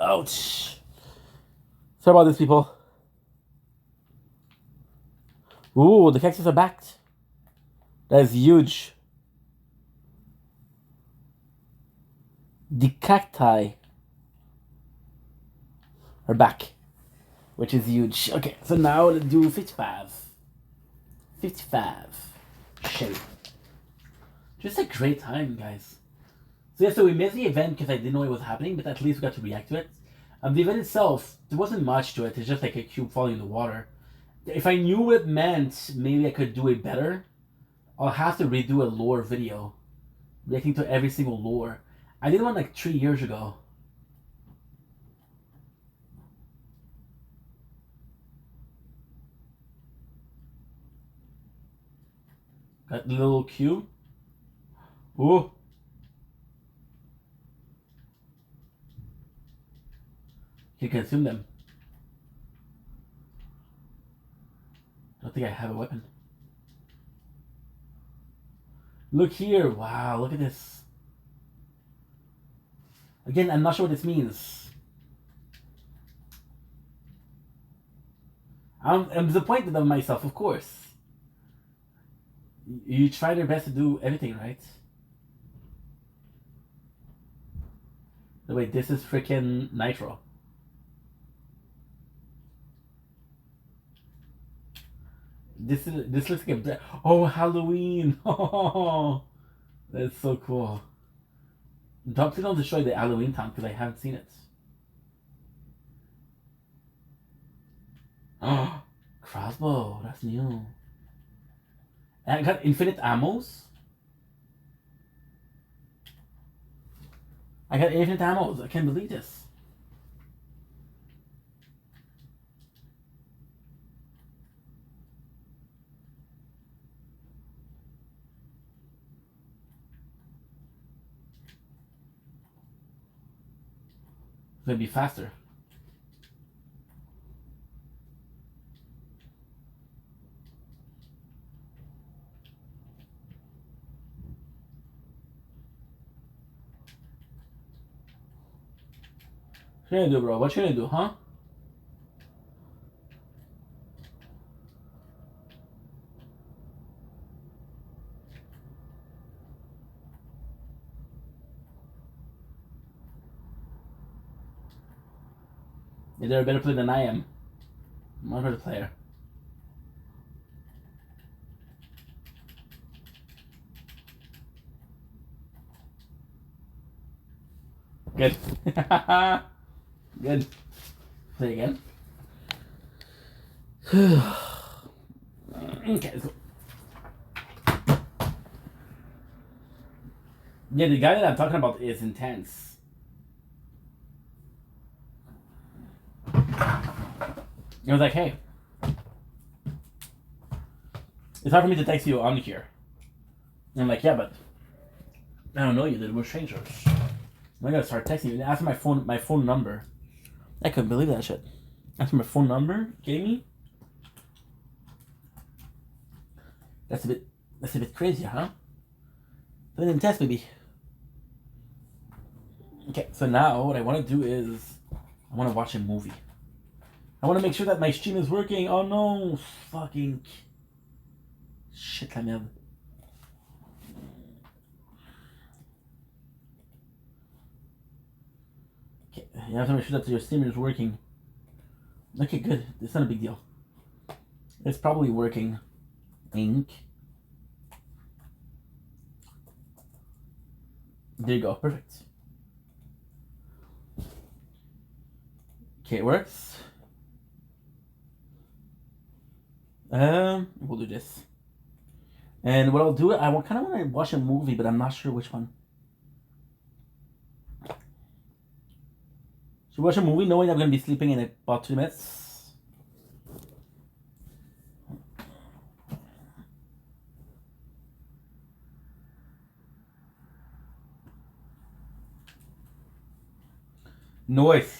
Ouch. Sorry about this, people. Ooh, the cactus are back. That is huge. The cacti are back, which is huge. Okay, so now let's do 55. 55. Shape. Just a great time, guys. So yeah, so we missed the event because I didn't know it was happening, but at least we got to react to it. The event itself, there wasn't much to it. It's just like a cube falling in the water. If I knew what it meant, maybe I could do it better. I'll have to redo a lore video, reacting to every single lore. I did one like 3 years ago. Got the little cube. Ooh. You can consume them. I don't think I have a weapon. Look here. Wow, look at this. Again, I'm not sure what this means. I'm disappointed of myself, of course. You try your best to do everything, right? Wait, this is freaking Nitro. This looks like a Halloween. Oh, that's so cool. Please don't destroy the Halloween town because I haven't seen it. Oh, crossbow. That's new. And I got infinite ammos. I got infinite ammos. I can't believe this. It's gonna be faster. What you gonna do, bro? What you gonna do, huh? They're a better player than I am. I'm a better player. Good. Good. Play again. Okay, so. Yeah, the guy that I'm talking about is intense. It was like, hey, it's hard for me to text you on here. And I'm like, yeah, but I don't know you, dude. We're strangers. I gotta start texting you. Ask my phone number. I couldn't believe that shit. Ask my phone number. Kidding me? That's a bit crazy, huh? But then test, baby. Okay, so now what I want to do is I want to watch a movie. I want to make sure that my stream is working. Oh no, fucking shit, la merde. Okay, you have to make sure that your stream is working. Okay, good. It's not a big deal. It's probably working. Ink. There you go. Perfect. Okay, it works. We'll do this. And what I'll do, I kind of want to watch a movie, but I'm not sure which one. So watch a movie knowing I'm going to be sleeping in about 2 minutes. Noise.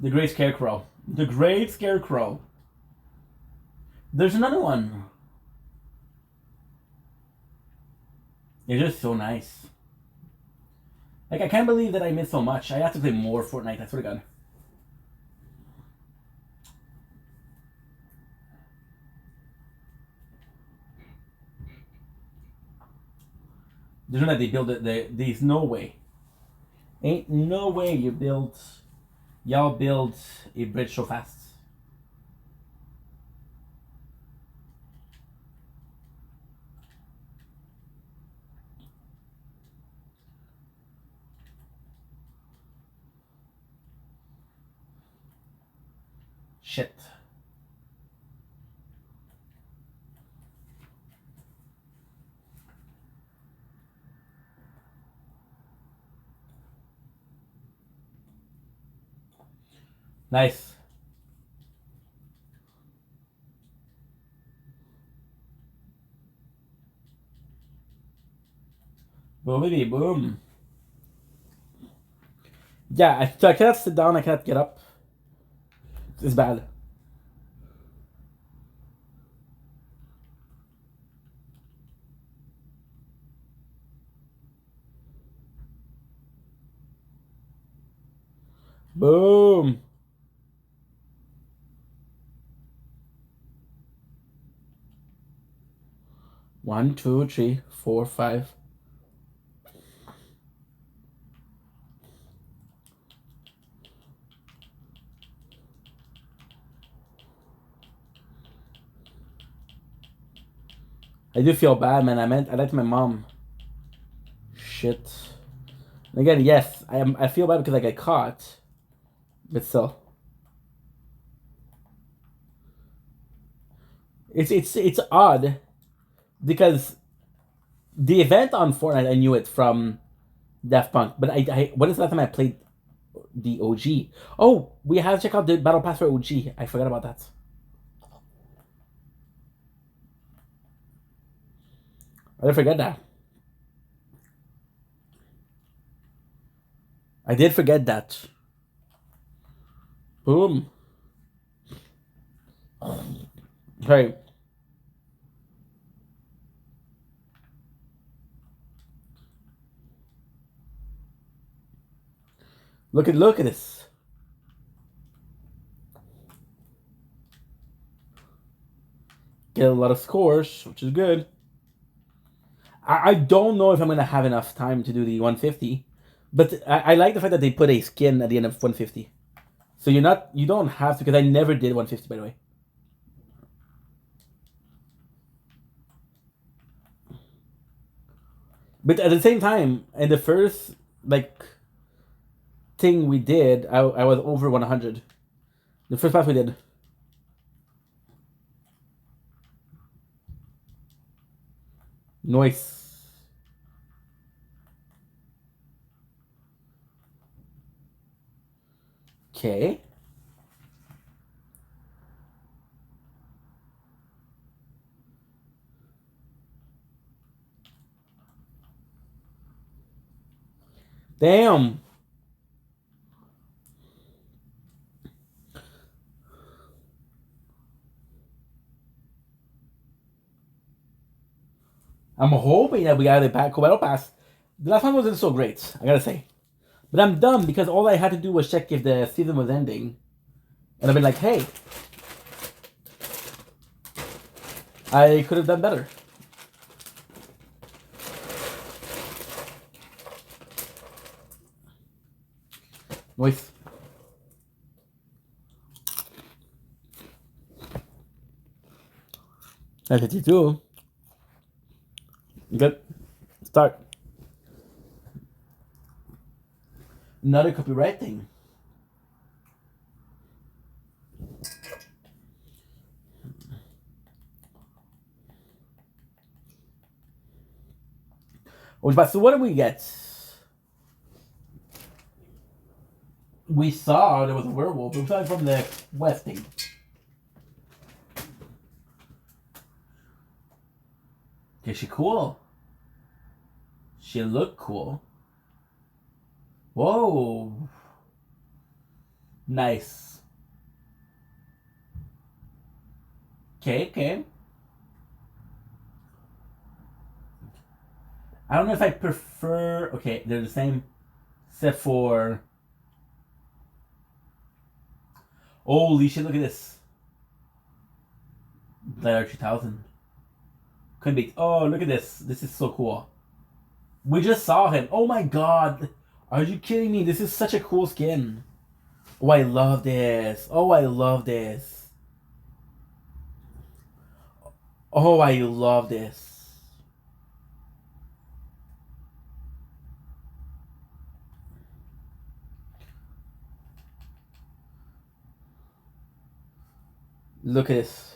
The Great Scarecrow. The Great Scarecrow. There's another one. It's just so nice. Like, I can't believe that I missed so much. I have to play more Fortnite, I swear to God. There's no that they build it. There's no way. Ain't no way y'all build a bridge so fast. Shit. Nice. Boomity boom. Yeah, so I cannot sit down, I cannot get up. It's bad. Boom. One, two, three, four, five. I do feel bad, man. I let my mom. Shit. And again, yes, I feel bad because I get caught, but still, it's odd because the event on Fortnite, I knew it from Daft Punk, but I when is the last time I played the OG? Oh, we have to check out the Battle Pass for OG. I forgot about that. I did forget that. I did forget that. Boom. Right. Look at this. Get a lot of scores, which is good. I don't know if I'm gonna have enough time to do the 150, but I like the fact that they put a skin at the end of 150. So you don't have to, because I never did 150, by the way. But at the same time, in the first like thing we did, I was over 100. The first pass we did. Nice. Okay. Damn. I'm hoping that we got a Battle Pass. The last one wasn't so great, I gotta say. But I'm dumb because all I had to do was check if the season was ending. And I've been like, hey, I could have done better. Nice. That's 52. Good. Start. Another copyright thing. So what did we get? We saw there was a werewolf. It was probably from the West thing. Is she cool? She looked cool. Whoa. Nice. Okay. I don't know if I prefer... Okay, they're the same. Except for... Holy shit, look at this. Glider 3000. Couldn't be... Oh, look at this. This is so cool. We just saw him. Oh my god. Are you kidding me? This is such a cool skin. Oh, I love this. Oh, I love this. Oh, I love this. Look at this.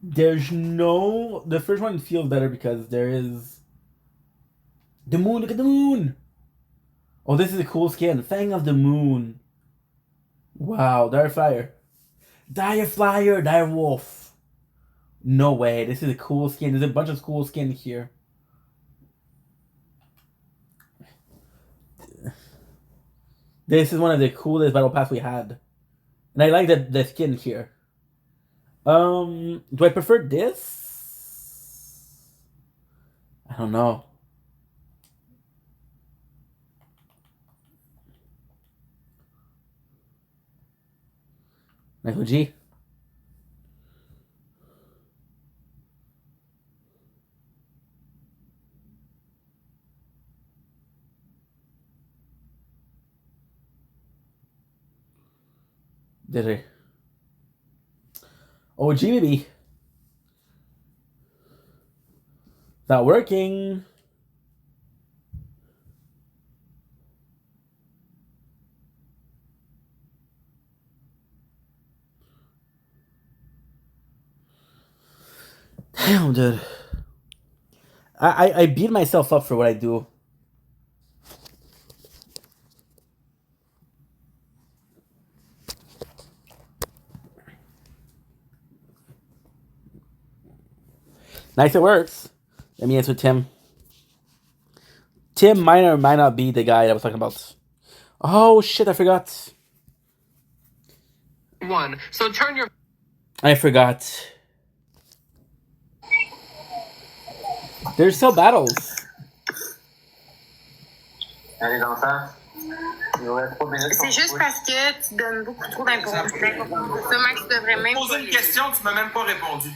There's no... The first one feels better because there is... The moon! Look at the moon! Oh, this is a cool skin. Fang of the Moon. Wow, Dire Flyer. Dire Flyer! Dire Wolf. No way. This is a cool skin. There's a bunch of cool skins here. This is one of the coolest battle pass we had. And I like the skin here. Do I prefer this? I don't know. Michael G. Did I? Oh, G baby. Not working. Damn, dude. I beat myself up for what I do. Nice, it works. Let me answer Tim. Tim might or might not be the guy I was talking about. Oh shit, I forgot. So turn your... I forgot. There's still battles. Allez, enfants. Il nous reste 3 minutes. C'est juste parce que tu donnes beaucoup trop d'importance. Ça, Max, tu devrais même. Poser une question, tu m'as même pas répondu.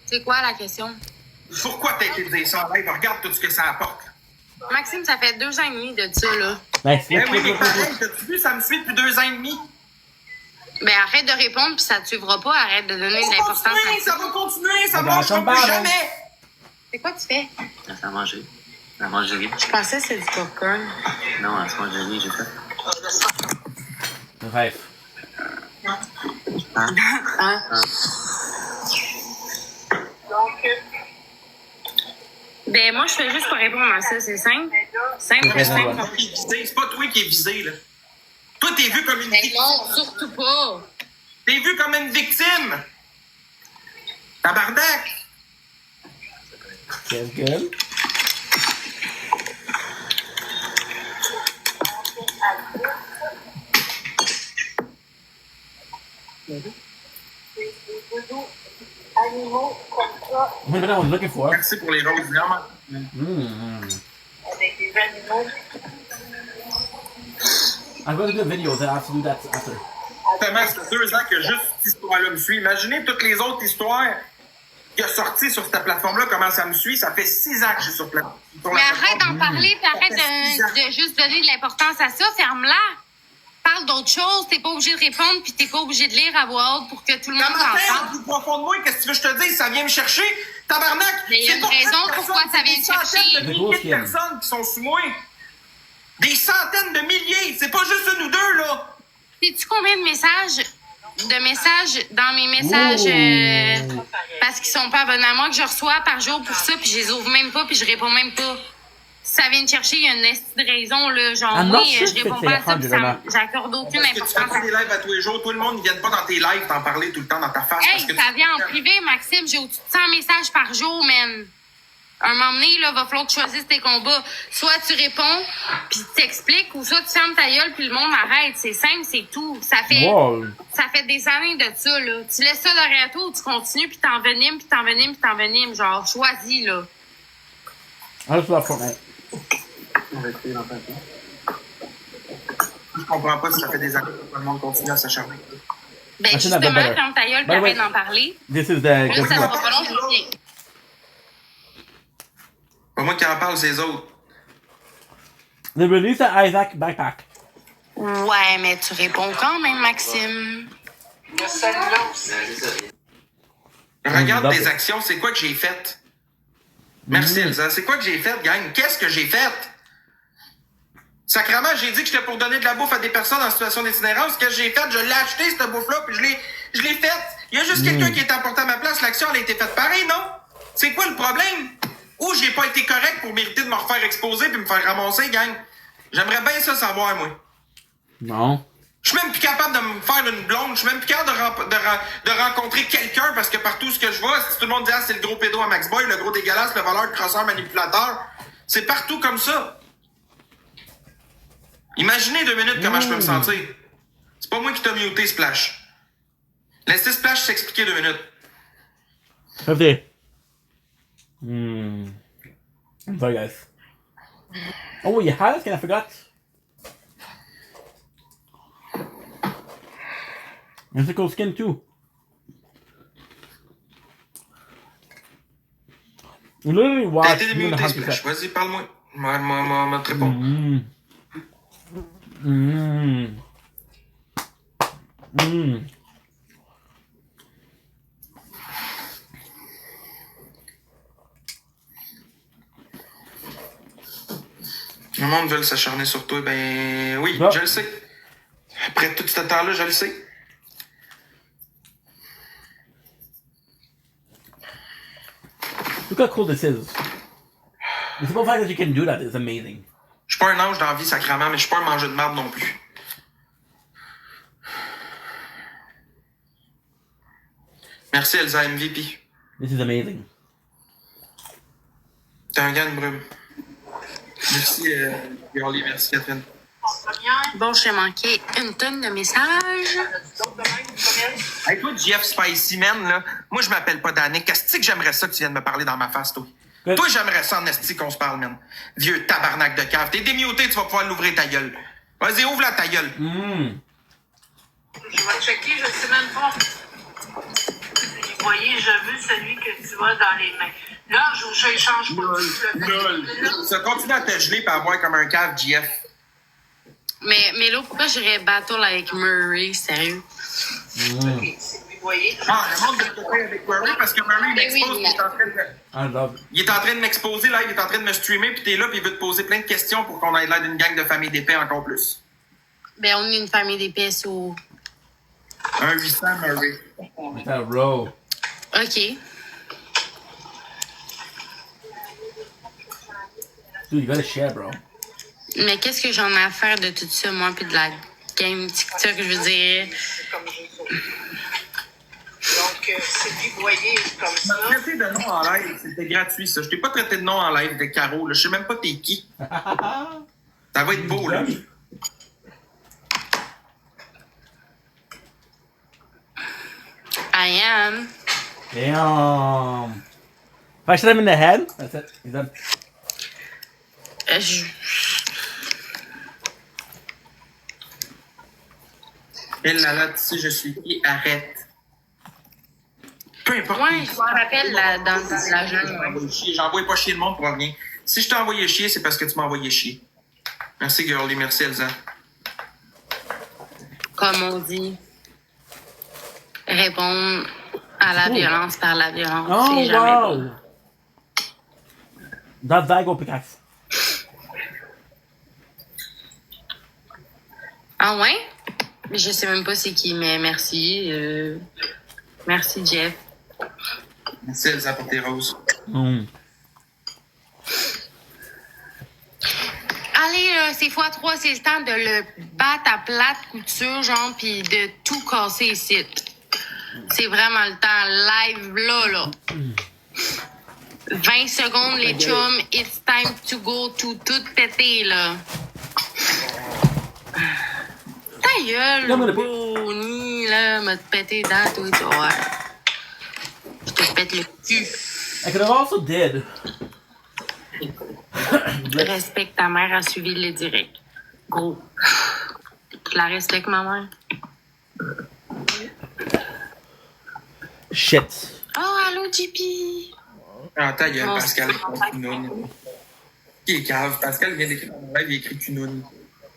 C'est quoi la question? Pourquoi t'as été dire ça en live? Regarde tout ce que ça apporte. Maxime, ça fait 2 ans et demi de ça, là. Nice. Mais oui, mais pareil, t'as-tu vu, ça me suit depuis 2 ans et demi. Ben, arrête de répondre, puis ça te suivra pas. Arrête de donner de l'importance à Ça va continuer, ça Regarde, marchera ça plus part, jamais. C'est quoi tu fais? Ça a mangé. Ça a mangé. Je pensais que c'est du popcorn. Non, elle se mange rien, j'ai fait. Bref. Hein? Ben, moi, je fais juste pour répondre à ça. C'est simple. Simple, Ok, simple. ça va. C'est pas toi qui es visé, là. Toi, t'es vu comme une Ben victime. non, surtout pas. T'es vu comme une victime. Tabarnak. That's good. What I was looking for. Merci pour les roses, vraiment. I'm going to do a video that I have to do that after. Justement, ça fait 2 ans que juste cette histoire-là me suit. Imaginez toutes les autres histoires qui ont sorti sur cette plateforme-là, comment ça me suit. Ça fait 6 ans que je suis sur la plateforme. Mais arrête d'en parler, puis arrête de juste donner de l'importance à ça. Ferme-la. Parle d'autre chose. T'es pas obligé de répondre, puis t'es pas obligé de lire à voix haute pour que tout le monde Commentaire s'entende. au plus profond de moi, qu'est-ce que tu veux que je te dise? Ça vient me chercher. Tabarnak! Mais il y a une raison pourquoi ça vient te chercher. Des milliers de personnes qui sont sous moi. Des centaines de milliers. C'est pas juste une ou deux, là. Sais-tu combien de messages dans mes messages parce qu'ils sont pas abonnés à moi que je reçois par jour pour ça, puis je les ouvre même pas, puis je réponds même pas. Si ça vient te chercher, il y a une esti de raison, là. Genre, I'm not oui, sure je réponds if pas à it's ça, puis 100, j'accorde aucune Parce que tu fais importance pas à des ça. lives à tous les jours. Tout le monde, ils viennent pas dans tes lives t'en parler tout le temps dans ta face. Hey, parce que ça vient en privé, Maxime. J'ai au-dessus de 100 messages par jour, man. Un moment donné, là, va falloir que tu choisisses tes combats. Soit tu réponds, puis t'expliques, ou soit tu fermes ta gueule, puis le monde arrête. C'est simple, c'est tout. Ça fait des années de ça, là. Tu laisses ça derrière toi ou tu continues, puis t'envenimes, puis t'envenimes, puis t'envenimes. Genre, choisis, là. Ah, je la forêt. Je comprends pas si ça fait des années que tout le monde continue à s'acharner. Ben, Machine à justement, better. ferme ta gueule, puis By the way, arrête d'en parler. This is the Là, good ça sera one. pas long, je reviens. Pas moi qui en parle, c'est les autres. The release of Isaac backpack. Ouais, mais tu réponds quand même, Maxime. Regarde tes actions, c'est quoi que j'ai fait? Merci, Elsa. C'est quoi que j'ai fait, gang? Qu'est-ce que j'ai fait? Sacrement, j'ai dit que j'étais pour donner de la bouffe à des personnes en situation d'itinérance. Ce que j'ai fait, je l'ai acheté, cette bouffe-là, puis je l'ai faite. Il y a juste quelqu'un qui est apporté à ma place. L'action, elle a été faite pareil, non? C'est quoi le problème? Ou j'ai pas été correct pour mériter de me refaire exposer puis me faire ramasser, gang? J'aimerais bien ça savoir, moi. Non. Je suis même plus capable de me faire une blonde. Je suis même plus capable de rencontrer quelqu'un parce que partout ce que je vois, si tout le monde dit ah, c'est le gros pédo à Max Boy, le gros dégueulasse, le voleur, le crosseur, manipulateur. C'est partout comme ça. Imaginez 2 minutes comment je peux me sentir. C'est pas moi qui t'ai muté, Splash. Laissez Splash s'expliquer 2 minutes. Okay. Sorry, guys. Oh, you had it, and I forgot. Mythical skin too. You literally T'as watched été me and démuté, a Splash. 100%. Vas-y, parle-moi. Moi, te répondre. Le monde veut s'acharner sur toi. Ben oui, Ah. je le sais. Après tout ce temps-là, je le sais. Look how cool this is. The simple fact that you can do that is amazing. Je suis pas un ange dans la vie, sacrément, mais je suis pas un mangeur de marde non plus. Merci, Elsa MVP. This is amazing. T'es un gars de brume. Merci, Girlie. Merci, Catherine. Bon, je t'ai manqué une tonne de messages. Hey, toi, Jeff Spicy Man, là, moi, je m'appelle pas Danick. Qu'est-ce que j'aimerais ça que tu viennes me parler dans ma face, toi? Good. Toi, j'aimerais ça en esti qu'on se parle, man. Vieux tabarnak de cave. T'es démuté, tu vas pouvoir l'ouvrir ta gueule. Vas-y, ouvre la ta gueule. Je vais checker, je sais même pas. Vous voyez, je veux celui que tu as dans les mains. Là, je échange pas. Ça continue à te geler et à avoir comme un cave, Jeff. Mais là, pourquoi j'irais battle avec Murray, sérieux? Vous voyez? Ah, le monde de côté avec Murray parce que Murray Ben oui, m'expose. mais- Il est en train de... I love it. Il est en train de m'exposer, là, il est en train de me streamer, puis t'es là, puis il veut te poser plein de questions pour qu'on ait l'air d'une gang de famille d'épée encore plus. Ben, on est une famille d'épais au... Un 800 Murray. With that row. OK. Dude, you gotta share, bro. Mais qu'est-ce que j'en ai à faire de tout ça, moi, puis de la game TikTok, je veux dire? C'est comme je Donc, c'est vous voyez comme Tu m'as ça. traité de nom en live, c'était gratuit, ça. Je t'ai pas traité de nom en live de Caro, là. Je sais même pas t'es qui. Ça va être beau, là. I am. Damn. If I shoot him in the head, that's it. He's done. Je... Et là, là, tu sais, je suis qui? Arrête. Peu importe. Ouais, je me rappelle dans la jeune. J'envoie pas chier le monde pour rien. Si je t'ai envoyé chier, c'est parce que tu m'as envoyé chier. Merci, Girlie. Merci, Elsa. Comme on dit, répondre à la violence par la violence. Oh, c'est jamais wow. bon. That Dago pickaxe. Ah ouais? Mais je sais même pas c'est qui, mais merci. Merci, Jeff. Merci, Elsa, pour tes roses. Allez, c'est x3, c'est le temps de le battre à plate couture, genre, pis de tout casser ici. C'est vraiment le temps live, là. 20 secondes, les chums, it's time to go to tout péter, là. Ta gueule, Là, moi, Brownie, là, m'a pété dans tout, ouais. Je te pète le cul. I could have also did. Respecte ta mère a suivi le direct. Gros. Je la respecte, ma mère. Shit. Oh, allô, JP. Ah, ta gueule, Oh, Pascal. c'est Cunoun. Qui est cave? Pascal vient d'écrire dans mon live, il écrit Cunoun.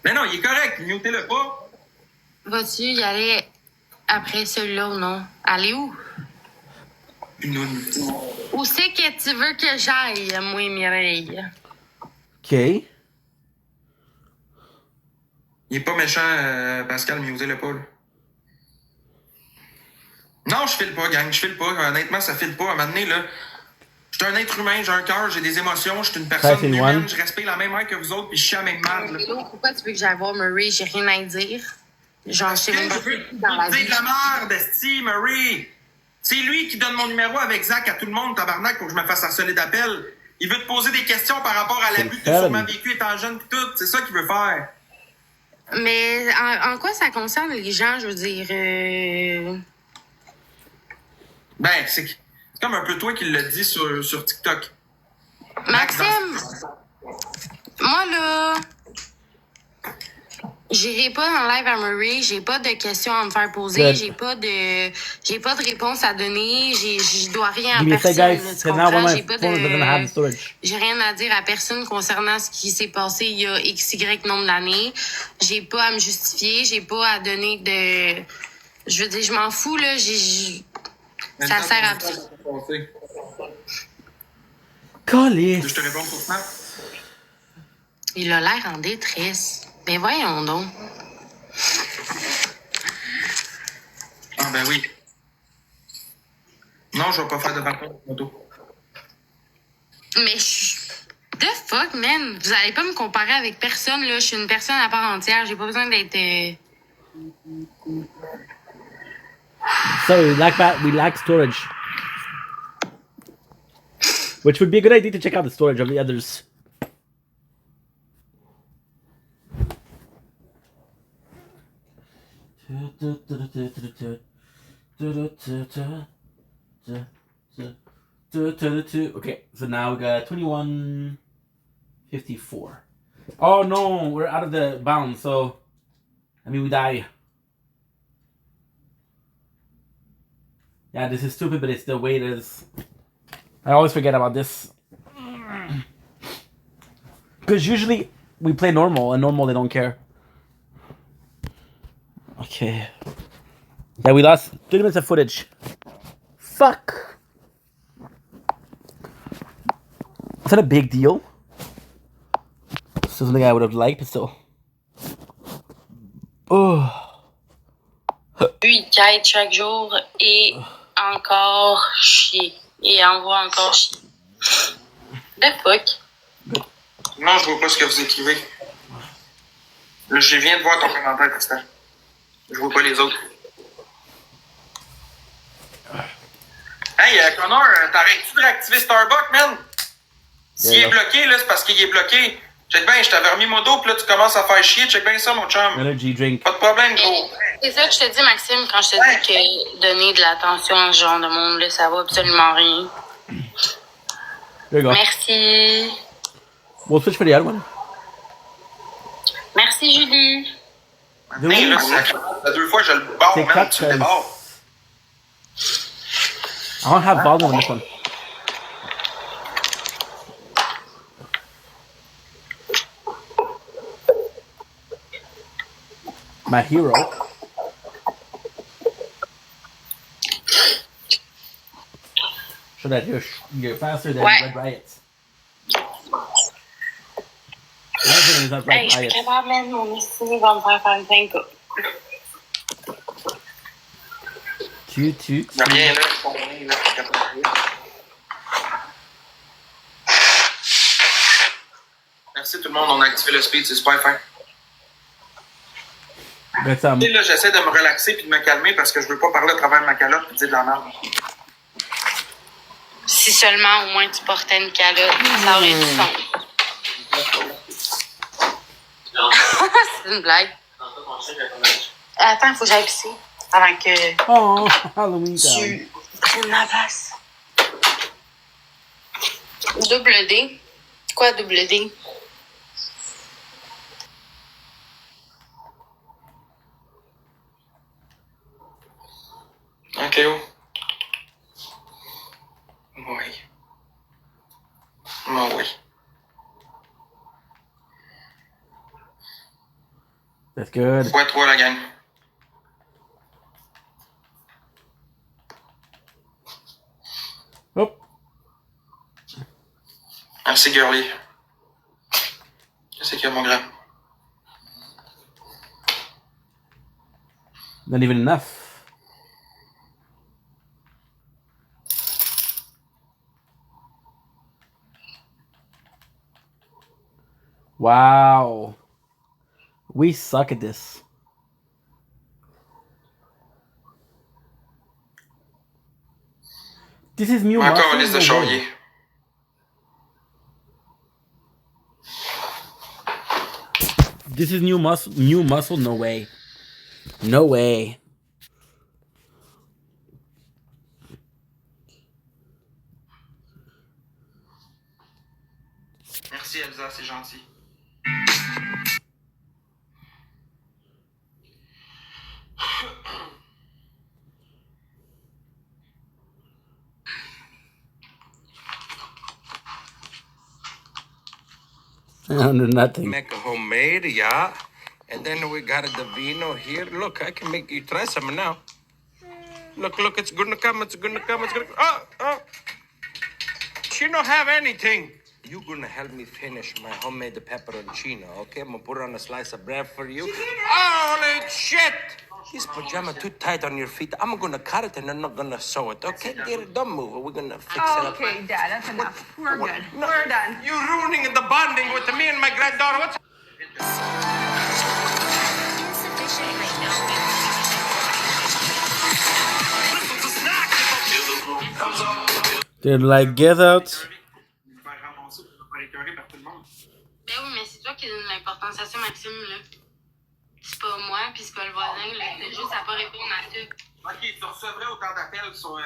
Mais non, il est correct, mutez-le pas. Vas-tu y aller après celui-là ou non? Aller où? Cunoun. Où c'est que tu veux que j'aille, moi, Mireille? Ok. Il est pas méchant, Pascal, mutez-le pas, là. Non, je file pas, gang, je file pas. Honnêtement, ça file pas. À un moment donné, là, je suis un être humain, j'ai un cœur, j'ai des émotions, je suis une personne c'est humaine, one. je respecte la même air que vous autres, puis je suis à la même merde, là. Hello, pourquoi tu veux que j'aille voir Murray? J'ai rien à dire. Genre, je sais même pas Je veux qui dans la dire vie. de la merde, Esti, Murray. C'est lui qui donne mon numéro avec Zach à tout le monde, tabarnak, pour que je me fasse harceler d'appel. Il veut te poser des questions par rapport à l'abus que tu as sûrement vécu étant jeune pis tout. C'est ça qu'il veut faire. Mais en quoi ça concerne les gens, je veux dire... Ben, c'est comme un peu toi qui l'as dit sur TikTok. Maxime, moi là, j'irai pas dans le live à Murray, j'ai pas de questions à me faire poser, Good. j'ai pas de réponse à donner, je dois rien à Give me a sec, personne, guys. là, tu Because now comprends? my J'ai pas phone doesn't have the storage. j'ai rien à dire à personne concernant ce qui s'est passé il y a XY nombre d'années. J'ai pas à me justifier, j'ai pas à donner de... Je veux dire, je m'en fous, là, ça sert à... Calice. Je te réponds pour ça. Il a l'air en détresse. Ben voyons donc. Ah, ben oui. Non, je vais pas faire de vacances de moto. Mais the fuck, man? Vous allez pas me comparer avec personne, là. Je suis une personne à part entière. J'ai pas besoin d'être... Sorry, we lack storage. Which would be a good idea to check out the storage of the others. Okay, so now we got 21:54. Oh no, we're out of the bounds, so I mean we die. Yeah, this is stupid, but it's the way it is. I always forget about this. Because usually we play normal, and normal they don't care. Okay. Yeah, we lost 30 minutes of footage. Fuck. Is that a big deal? Still something I would have liked, but still. Oh. Lui, il quête chaque jour et encore chier. Et envoie encore chier. The fuck? Non, je vois pas ce que vous écrivez. Là, je viens de voir ton commentaire, Tristan. Je vois pas les autres. Hey, Connor, t'arrêtes-tu de réactiver Starbucks, man? S'il est bloqué, là, c'est parce qu'il est bloqué. Check bien, je t'avais remis mon dos, puis là, tu commences à faire chier. Check bien ça, mon chum. Energy drink. Pas de problème, gros. C'est ça que je te dis, Maxime, quand je te dis que donner de l'attention à ce genre de monde, là, ça vaut absolument rien. There you go. Merci. We'll switch for the other one. Merci, Julie. Hey, là, la deux fois, je le barre, C'est man, tu le débarres. I don't have volume on this one. My hero. So that you're faster than Ouais. Red Riot. Faster than Red Hey, je suis Riot. capable, man, mon estime va me faire une 5 coups. Tu. Il y a rien là, pour moi, là, je suis capable de rire. Merci tout le monde, on a activé le speed, c'est super fin. But Tu sais, là, j'essaie de me relaxer puis de me calmer parce que je veux pas parler à travers ma calotte et dire de la merde. Si seulement au moins tu portais une calotte, ça aurait du sens. C'est une blague. Attends, il faut que j'aille pisser avant que Oh, Halloween time. tu prennes ma place. Double D. Quoi, double D? Ok, oh. Oui. Oh, oui. That's good. Fois 3, la gang. Oh, Merci, girly. Qu'est-ce qu'il y a, mon grand? not even enough. Wow. We suck at this. This is new Encore muscle. une liste de no way. charrier. This is new muscle. New muscle. No way. No way. Merci, Elsa, c'est gentil. Under nothing. Make a homemade, yeah. And then we got the vino here. Look, I can make you try some now. Look, it's gonna come, it's gonna come, it's gonna come. Oh. She don't have anything. You gonna help me finish my homemade pepperoncino, okay? I'm gonna put on a slice of bread for you. Holy shit! This pajama too tight on your feet. I'm gonna cut it and I'm not gonna sew it, okay? Dear, don't move. We're gonna fix it up. Okay, Dad, that's enough. We're good. No, We're done. You're ruining the bonding with me and my granddaughter. What's They're like, get out. Faire ramasser pour pas écœurer par tout le monde. Ben oui, mais c'est toi qui donne l'importance à ça, Maxime, là. C'est pas moi, puis c'est pas le voisin, là. C'est juste à pas répondre à tout. Ok, tu recevrais autant d'appels sur,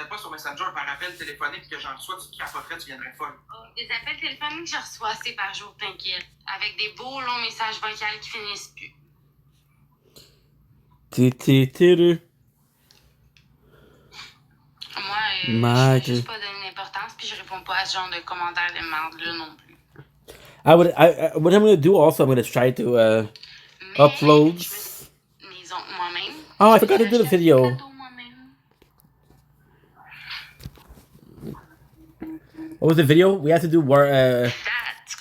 pas sur Messenger, par appel téléphonique que j'en reçois, tu te capoterais, tu viendrais folle. Oh, des appels téléphoniques que je reçois assez par jour, t'inquiète. Avec des beaux longs messages vocaux qui finissent plus. Ti-ti-ti-ru. Moi, Mike. je veux juste pas donner d'importance, puis je réponds pas à ce genre de commentaires de merde-là non plus. What I'm gonna do also, I'm gonna try to Mais upload. je me les ongles moi-même. Oh, I forgot to do the J'ai acheté un video. cadeau moi-même. What was the video? We had to do That's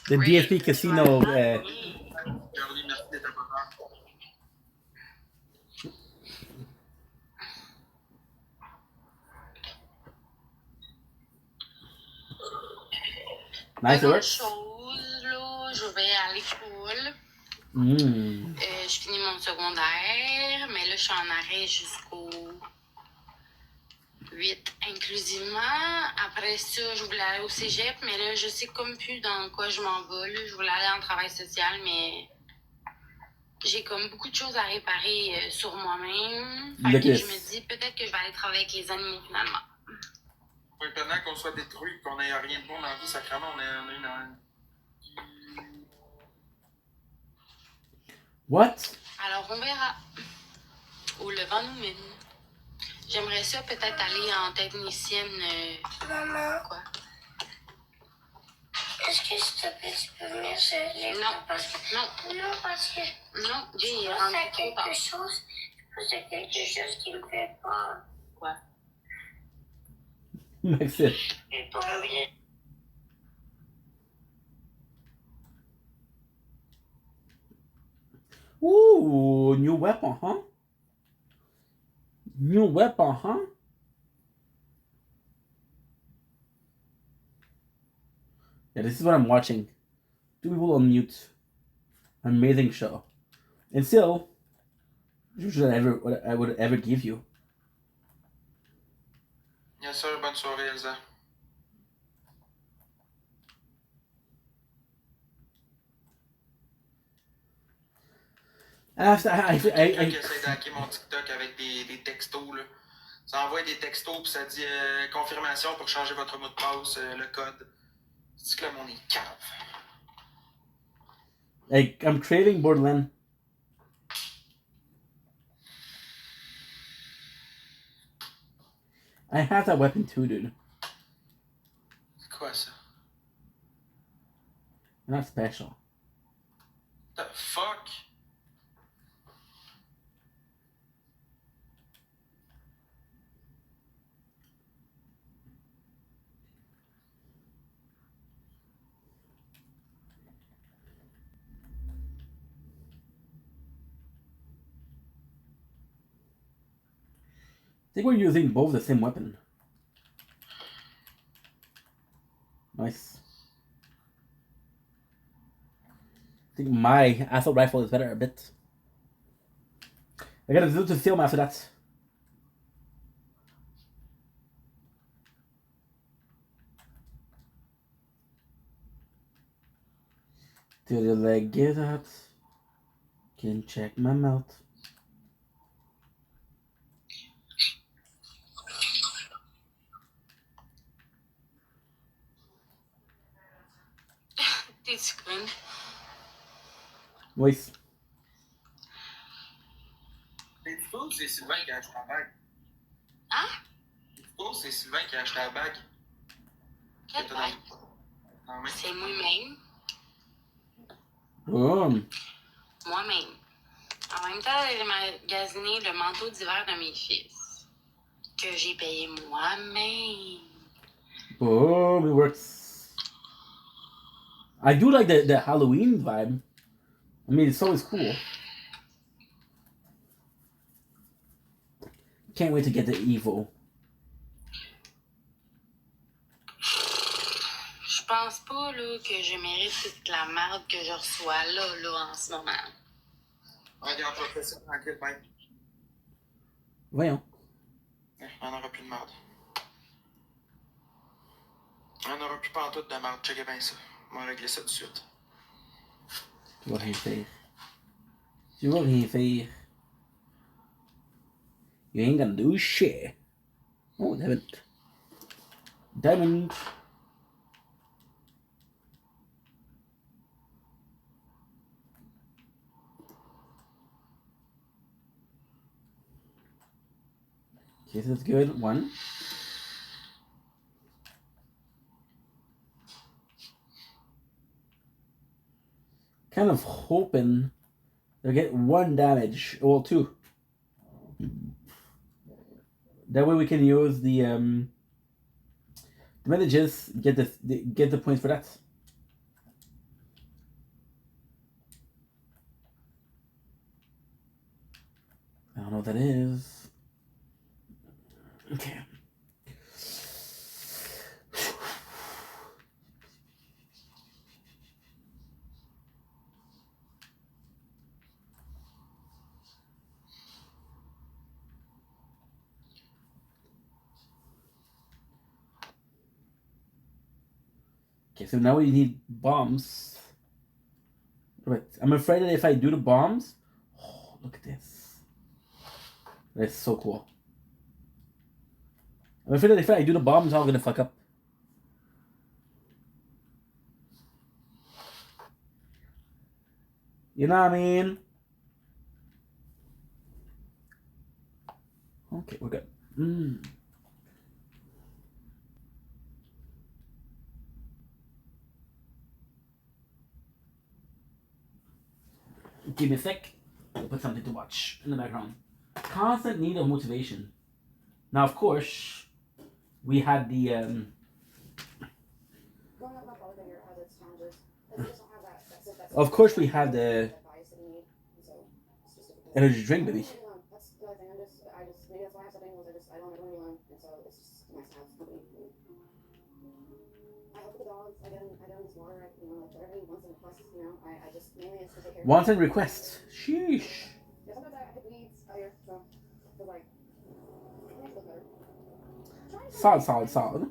the great. DSP casino. Girly, merci d'être un peu fort. Nice Autre work. chose, là, je vais à l'école. Mm. Je finis mon secondaire, mais là, je suis en arrêt jusqu'au 8 inclusivement. Après ça, je voulais aller au cégep, mais là, je sais comme plus dans quoi je m'en vais. Là. Je voulais aller en travail social, mais j'ai comme beaucoup de choses à réparer sur moi-même. Fait que je me dis peut-être que je vais aller travailler avec les animaux finalement. Oui, pendant qu'on soit détruit, qu'on n'ait rien de bon dans la vie, sacrément, on a une... What? Alors, on verra où le vent nous mène. J'aimerais ça peut-être aller en technicienne. Maman, Quoi? est-ce que s'il te plaît, tu peux venir chez les Non. parce que... Non, Non, parce que non, Jay, il je est pense rendu à trop tard. quelque chose. Je pense à quelque chose qui me fait peur. Quoi? Maxime. J'ai pas envie de... Ooh, new weapon, huh? New weapon, huh? Yeah, this is what I'm watching. Two people on mute. Amazing show. And still, what I would ever give you. Bien sûr, bonne soirée, Elsa. Quelqu'un qui essaie d'hacker mon TikTok avec des textos, là. Ça envoie des textos, puis ça dit confirmation pour changer votre mot de passe, le code. C'est que le monde est cave. Like, I'm craving Borderlands. I have that weapon too, dude. C'est quoi ça? Not special. The fuck? I think we're using both the same weapon. Nice. I think my assault rifle is better a bit. I gotta do the film after that. Till the leg get out. Can check my mouth. T'es-tu con? Oui. Tu trouves que c'est Sylvain qui a acheté la bague? Hein? Tu trouves que c'est Sylvain qui a acheté la bague? Quelle bague? Non, mais C'est moi-même. Boom. Moi-même. En même temps, j'ai magasiné le manteau d'hiver de mes fils. Que j'ai payé moi-même. Boom, it works. I do like the Halloween vibe. I mean, it's always cool. Can't wait to get the Evo. Je pense pas là, que je mérite toute la merde que je reçois là, en ce moment. regarde, je vais faire ça tranquille, bye. Voyons. On n'aura plus de merde. On n'aura plus pantoute de merde, checkez bien ça. On va régler ça tout de suite. Tu vas rien faire. Tu vas rien faire. You ain't gonna do shit. Oh, diamond. Diamond. Okay, so that's good. One. Kind of hoping they'll get one damage. Well, two. That way we can use the manages, get the points for that. I don't know what that is. Okay. Okay, so now we need bombs. Right. I'm afraid that if I do the bombs, oh, look at this. That's so cool. I'm afraid that if I do the bombs, I'm gonna fuck up. You know what I mean? Okay, we're good. Give me a sec. I'll put something to watch in the background. Constant need of motivation. Now, of course, we had the of course we have the energy drink, baby. Wants and requests. Sheesh. Solid.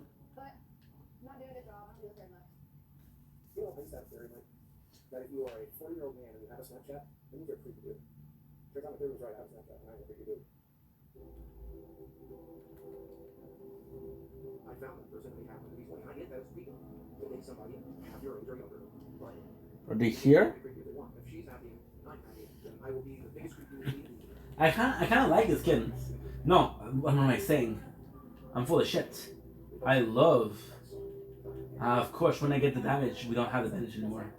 You don't think that theory, Mike? That if you are a 40-year-old man and you have a Snapchat, then you're pretty good. Are they here? I kind of like the skins. No, what am I saying? I'm full of shit. I love. Of course, when I get the damage, we don't have the damage anymore.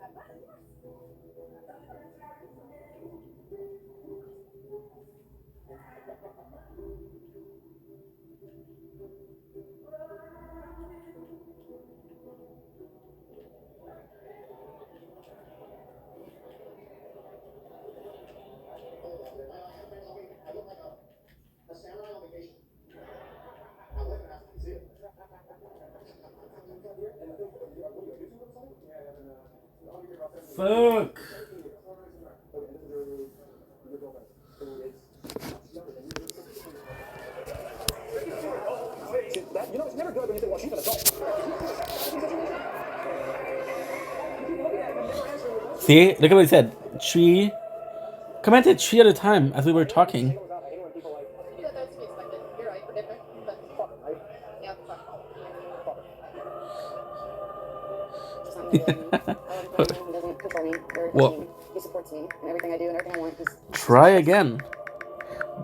Fuck. See, look at what he said. Tree. Commented 3 at a time as we were talking. Well, try again.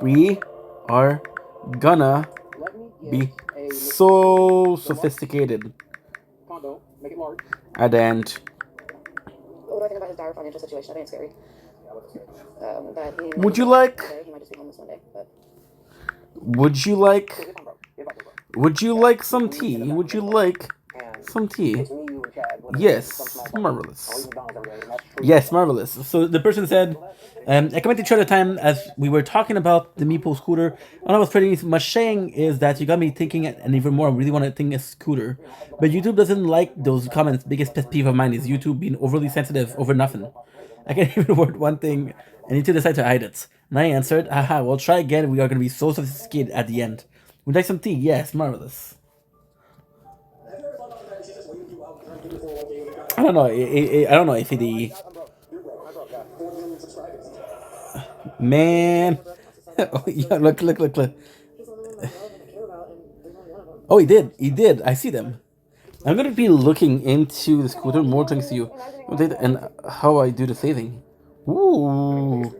We are gonna be so sophisticated at the end. What do I think about his dire financial situation? I think it's scary. Would you like? He might just be homeless one day. But Would you like some tea? Would you like some tea? Yes, marvelous. Yes, marvelous. So the person said, I commented each other time as we were talking about the Meeple scooter. All I was pretty much saying is that you got me thinking, and even more, I really want to think a scooter. But YouTube doesn't like those comments. Biggest pet peeve of mine is YouTube being overly sensitive over nothing. I can't even word one thing, and YouTube decide to hide it. And I answered, haha, well try again, we are going to be so sophisticated at the end. Would you like some tea? Yes, marvelous. I don't know. I don't know if the man. Oh, yeah, look. Oh, he did. I see them. I'm gonna be looking into the scooter more thanks to you, and how I do the saving. Ooh,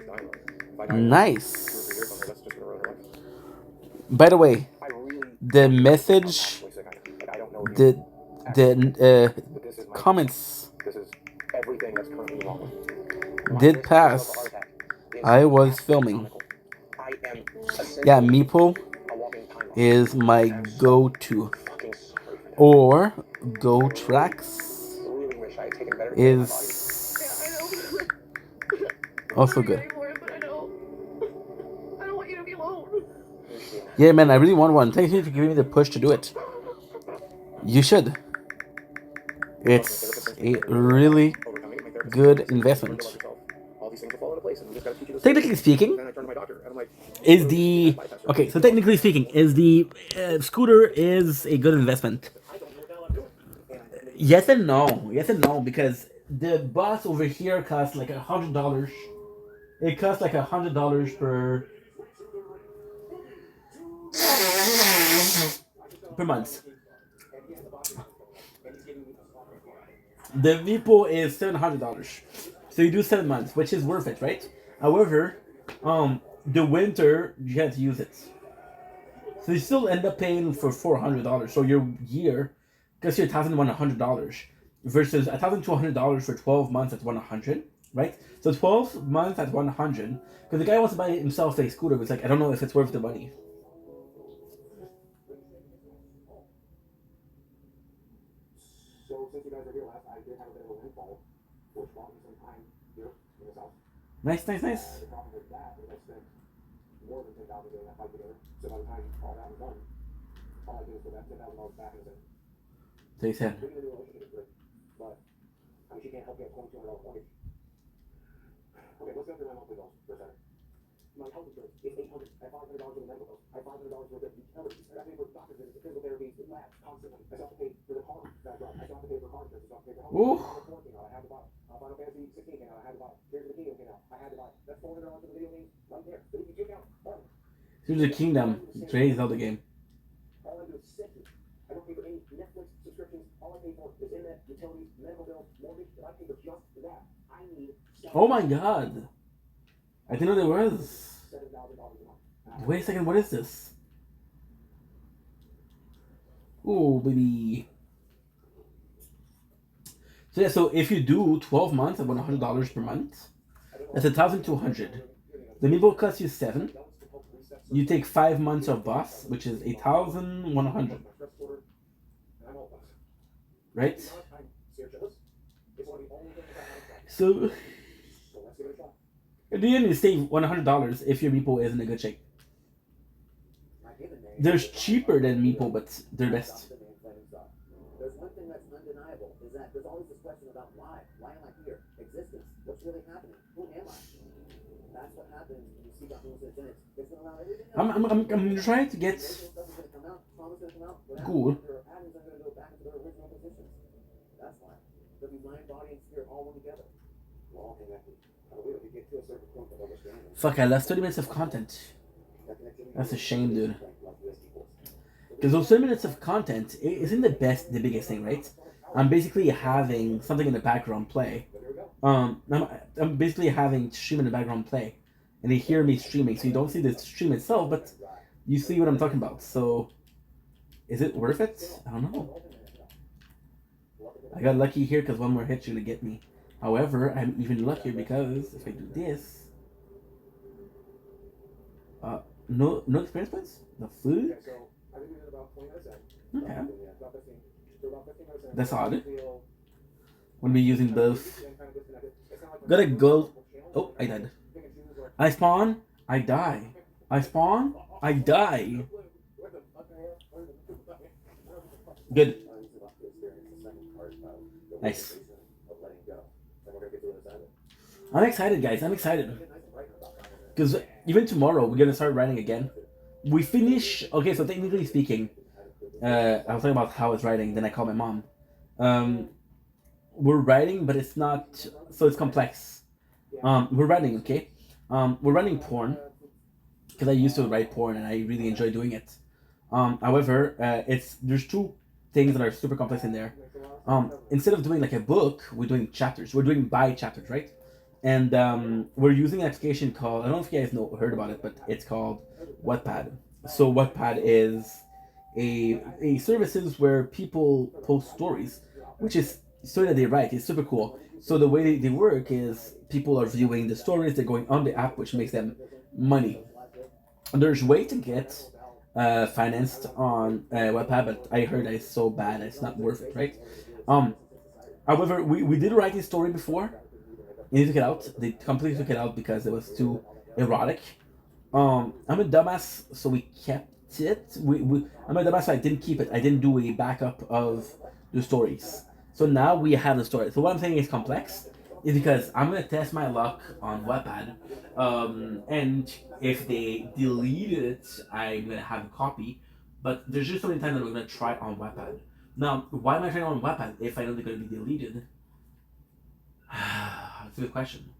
nice. By the way, the message, the comments did pass. I was filming. Yeah, Meeple is my go-to. Or Go Tracks is also good. Yeah, man, I really want one. Thank you for giving me the push to do it. You should. It's a really good investment. Technically speaking, is the scooter is a good investment? Yes and no, because the bus over here costs like $100. It costs like $100 per month. The Meeple is $700, so you do 7 months, which is worth it, right? However, the winter you have to use it, so you still end up paying for $400. So your year, because you're $1,100 versus $1,200 for 12 months at $100, right? So 12 months at $100, because the guy wants to buy himself a scooter, but it's like I don't know if it's worth the money. Nice. So you said. My health insurance is $800. I have $500 for the medical bills. I have $500 for the utilities. I have to pay for doctors visits, physical therapy, labs constantly. I still have to pay for the car that I drive. I still have to pay for car insurance. I still have to pay for health insurance. I have to buy. Final Fantasy 16 came out. I had to buy. Tears of the Kingdom came out. I had to buy. That's $400 for the video games. Right? Here's the Kingdom. Today's Zelda game. All I do is sit here. I don't pay for any Netflix subscriptions. All I pay for is internet, utilities, medical bills, mortgage, but I pay for just that. I need Oh my god. I didn't know there was. $7,000 a month. Wait a second, what is this? Oh, baby. So yeah, so if you do 12 months at $100 per month, that's $1,200. The Meeple costs you $7. You take 5 months of bus, which is $8,100. Right? So at the end, you save $100 if your Meeple is in a good shape. There's cheaper than Meeple, but they're best. There's one thing that's undeniable is that there's always this question about why. Why am I here? Existence. What's really happening? Who am I? That's what happens when you seek out hallucinations. It's gonna allow everything else. I'm trying to get Stuff is gonna come out. Trauma's gonna come out. What cool. happens? Their atoms are gonna go back into their original positions. That's why. There'll be mind, body, and spirit all one together. We're all connected. We get to a certain point of understanding. Fuck, I lost 30 minutes of content. That's a shame, dude. Because those 30 minutes of content isn't the biggest thing, right? I'm basically having something in the background play. I'm basically having stream in the background play. And they hear me streaming, so you don't see the stream itself, but you see what I'm talking about. So, is it worth it? I don't know. I got lucky here because one more hit's gonna get me. However, I'm even luckier because if I do this... no experience points? The food? Okay. That's odd. When we're using both. Gotta go. Oh, I died. I spawn, I die. I spawn, I die. Good. Nice. I'm excited, guys. I'm excited. Because even tomorrow, we're going to start writing again. We finish... Okay, so technically speaking, I was talking about how it's writing, then I called my mom. We're writing, but it's not... So it's complex. We're writing, okay? We're writing porn. Because I used to write porn, and I really enjoy doing it. However, there's two things that are super complex in there. Instead of doing like a book, we're doing chapters. We're doing by chapters, right? And we're using an application called, I don't know if you guys heard about it, but it's called Wattpad. So Wattpad is a services where people post stories, which is story that they write. It's super cool. So the way they work is people are viewing the stories, they're going on the app, which makes them money. There's a way to get financed on Wattpad, but I heard that it's so bad it's not worth it, right? However, we did write this story before. They took it out. They completely took it out because it was too erotic. I'm a dumbass, so we kept it. I'm a dumbass, so I didn't keep it. I didn't do a backup of the stories. So now we have the story. So what I'm saying is complex is because I'm going to test my luck on Wattpad. And if they delete it, I'm going to have a copy. But there's just so many times that we're going to try on Wattpad. Now, why am I trying on Wattpad if I know they're going to be deleted? That's a good question.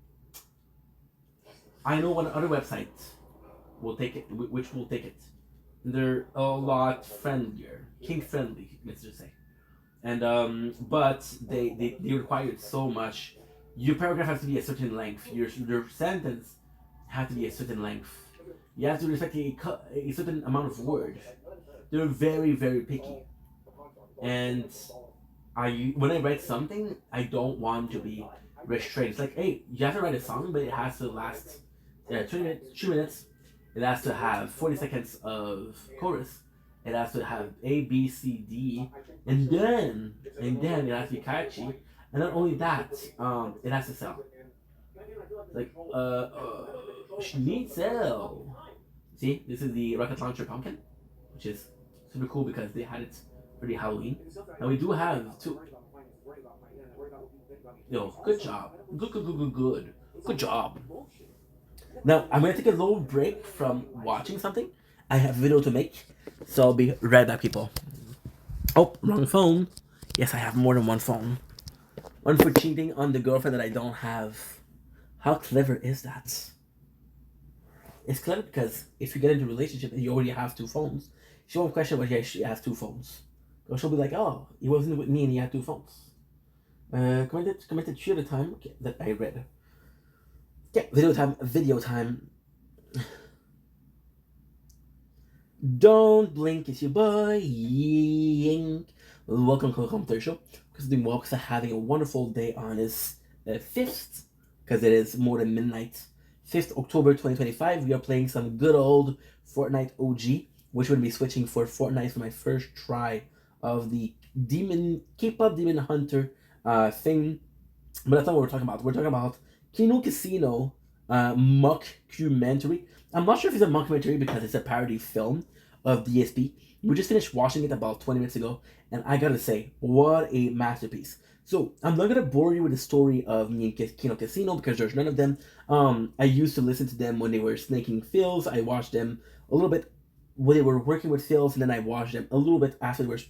I know one other website will take it, which will take it. They're a lot friendlier, kink friendly, let's just say. And but they require so much. Your paragraph has to be a certain length. Your sentence has to be a certain length. You have to respect a certain amount of words. They're very, very picky. And when I write something, I don't want to be restrained. It's like, hey, you have to write a song, but it has to last 2 minutes. It has to have 40 seconds of chorus. It has to have A, B, C, D, and then it has to be catchy. And not only that, it has to sell. Like, Schnitzel. See, this is the Rocket Launcher Pumpkin, which is super cool because they had it for the Halloween. And we do have two. Yo, good job. Good job. Now, I'm going to take a little break from watching something. I have a video to make, so I'll be right back, people. Oh, wrong phone. Yes, I have more than one phone. One for cheating on the girlfriend that I don't have. How clever is that? it's clever because if you get into a relationship and you already have 2 phones, she won't question why she has 2 phones. Or she'll be like, oh, he wasn't with me and he had 2 phones. Commented 3 at a time. Okay, that I read. Okay, video time. Don't blink, it's your boy Yink. Welcome to the commentary show. Because doing well, because I'm having a wonderful day on this 5th, because it is more than midnight. 5th October 2025. We are playing some good old Fortnite OG, which would be switching for Fortnite for my first try of the K-pop Demon Hunter thing. But that's not what we're talking about. We're talking about Kino Casino mockumentary. I'm not sure if it's a mockumentary because it's a parody film of DSP. We just finished watching it about 20 minutes ago, and I gotta say, what a masterpiece. So, I'm not gonna bore you with the story of me and Kino Casino because there's none of them. I used to listen to them when they were snaking Phils. I watched them a little bit when they were working with Phils, and then I watched them a little bit afterwards.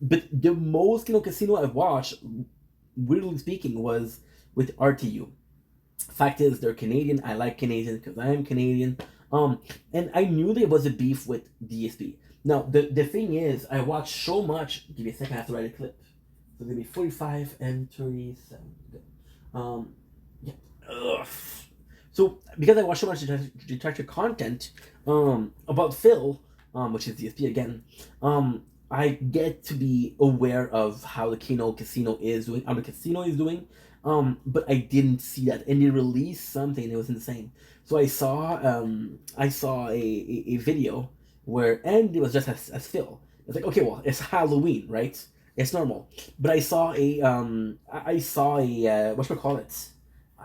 But the most Kino Casino I've watched, weirdly speaking, was with RTU. Fact is, they're Canadian. I like Canadian because I am Canadian. And I knew there was a beef with DSP. Now, the thing is, I watched so much. Give me a second, I have to write a clip. So it's gonna be 45 and 37. Yeah. Ugh. So because I watched so much detractor content about Phil, which is DSP again, I get to be aware of how the Kino Casino is doing, how the casino is doing. But I didn't see that, and they released something that was insane. So I saw a video where, and it was just as Phil. It's like, okay, well, it's Halloween, right? It's normal. But I saw whatchamacallit?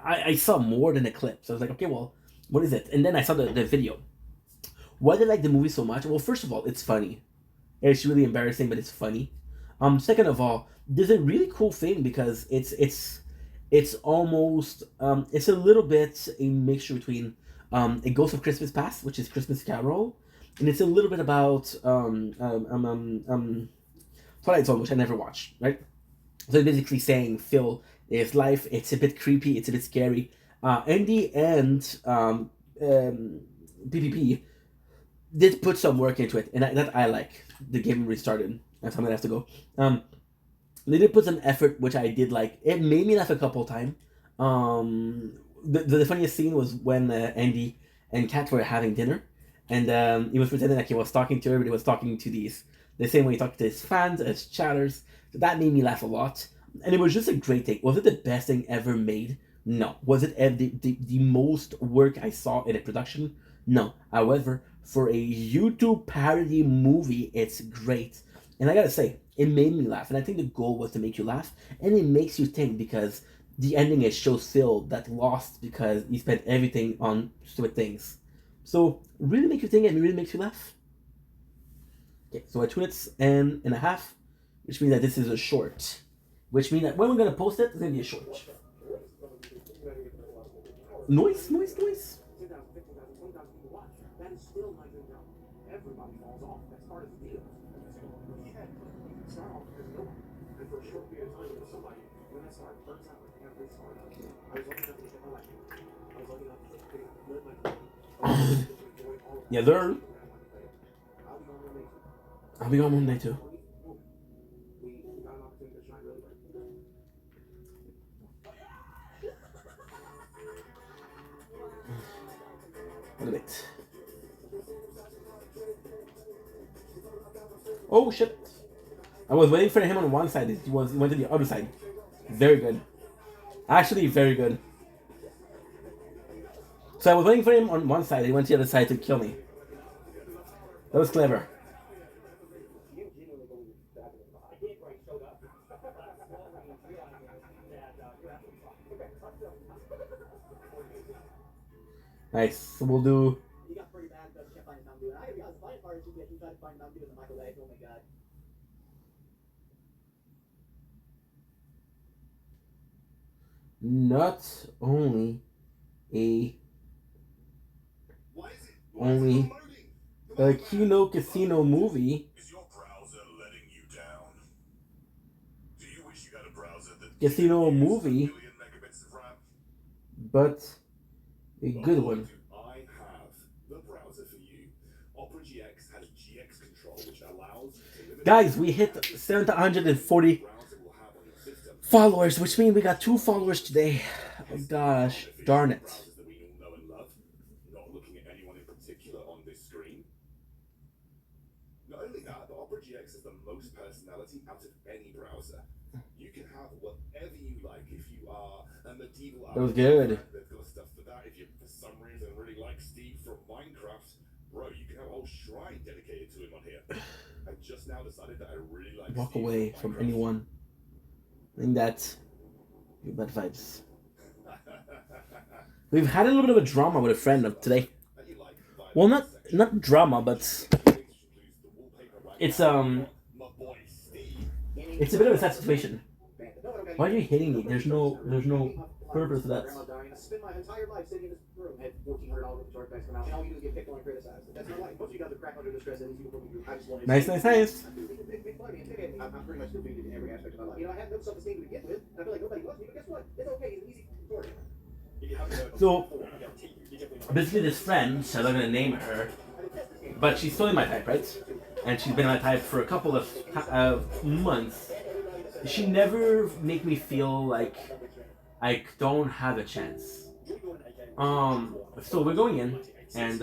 I saw more than a clip. So I was like, okay, well, what is it? And then I saw the video. Why did I like the movie so much? Well, first of all, it's funny. It's really embarrassing, but it's funny. Second of all, there's a really cool thing because it's almost it's a little bit a mixture between A Ghost of Christmas Past, which is Christmas Carol, and it's a little bit about Twilight Zone, which I never watched, right? So it's basically saying Phil, his life, it's a bit creepy, it's a bit scary. In the end, PPP did put some work into it, and that I like. The game restarted. That's how I'm gonna have to go. They did put some effort, which I did like. It made me laugh a couple times. The funniest scene was when Andy and Kat were having dinner, and he was pretending like he was talking to her, but he was talking to the same way he talked to his fans, his chatters. So that made me laugh a lot, and it was just a great thing. Was it the best thing ever made? No. Was it the most work I saw in a production? No. However, for a YouTube parody movie, it's great. And I gotta say, it made me laugh. And I think the goal was to make you laugh. And it makes you think because the ending is shows Phil that lost because he spent everything on stupid things. So, really make you think and it really makes you laugh. Okay, so at 2 minutes and a half, which means that this is a short. Which means that when we're gonna post it, it's gonna be a short. Noise. That is still not good enough. Everybody falls off. That's part of the deal. Start off as no one. And for a short period of time, with somebody, when that start burns out like every start, I was lucky enough to get my life. I was lucky enough to live my life. Yeah, learn. I'll be on Monday too. We got an opportunity to shine really bright. Wait a bit. Oh shit! I was waiting for him on one side. He went to the other side. Very good. Actually, very good. So I was waiting for him on one side. He went to the other side to kill me. That was clever. Nice. So we'll do. He got pretty bad because he can't find his Mountain Dew. And I the funny part is he tried to find Mountain Dew in the microwave. Oh my god. Not only a Kino Casino movie. Is your browser letting you down? Do you wish you had a browser that Casino movie, megabits of RAM? but a good one. I have Opera GX has GX control, which allows to limit Guys, we hit 740 followers, which means we got 2 followers today. Oh gosh, darn it. browsers that we all know and love, not looking at anyone in particular on this screen. Not only that, but Opera GX has the most personality out of any browser. You can have whatever you like if you are a medieval That was good. They've got stuff for that. If you, for some reason, really like Steve from Minecraft, bro, you can have a whole shrine dedicated to him on here. I just now decided that I really like Walk Steve away from from Minecraft. anyone. I think that's bad vibes. We've had a little bit of a drama with a friend of today. Well, not drama, but it's a bit of a sad situation. Why are you hitting me? There's no purpose to that. I spent my entire life sitting in this room, had $1,400 worth of chargebacks come out, and all you do is get picked on and criticized. That's not life. Once you got the crap under the stress, and these people I just wanted Nice. I'm pretty much defeated in every aspect of my life. You know, I had no self-esteem to begin with, and I feel like nobody loves me, but guess what? It's okay. It's an easy story. So, basically this friend, I'm not gonna name her, but she's totally my type, right? And she's been my type for a couple of months. She never make me feel like I don't have a chance. So we're going in, and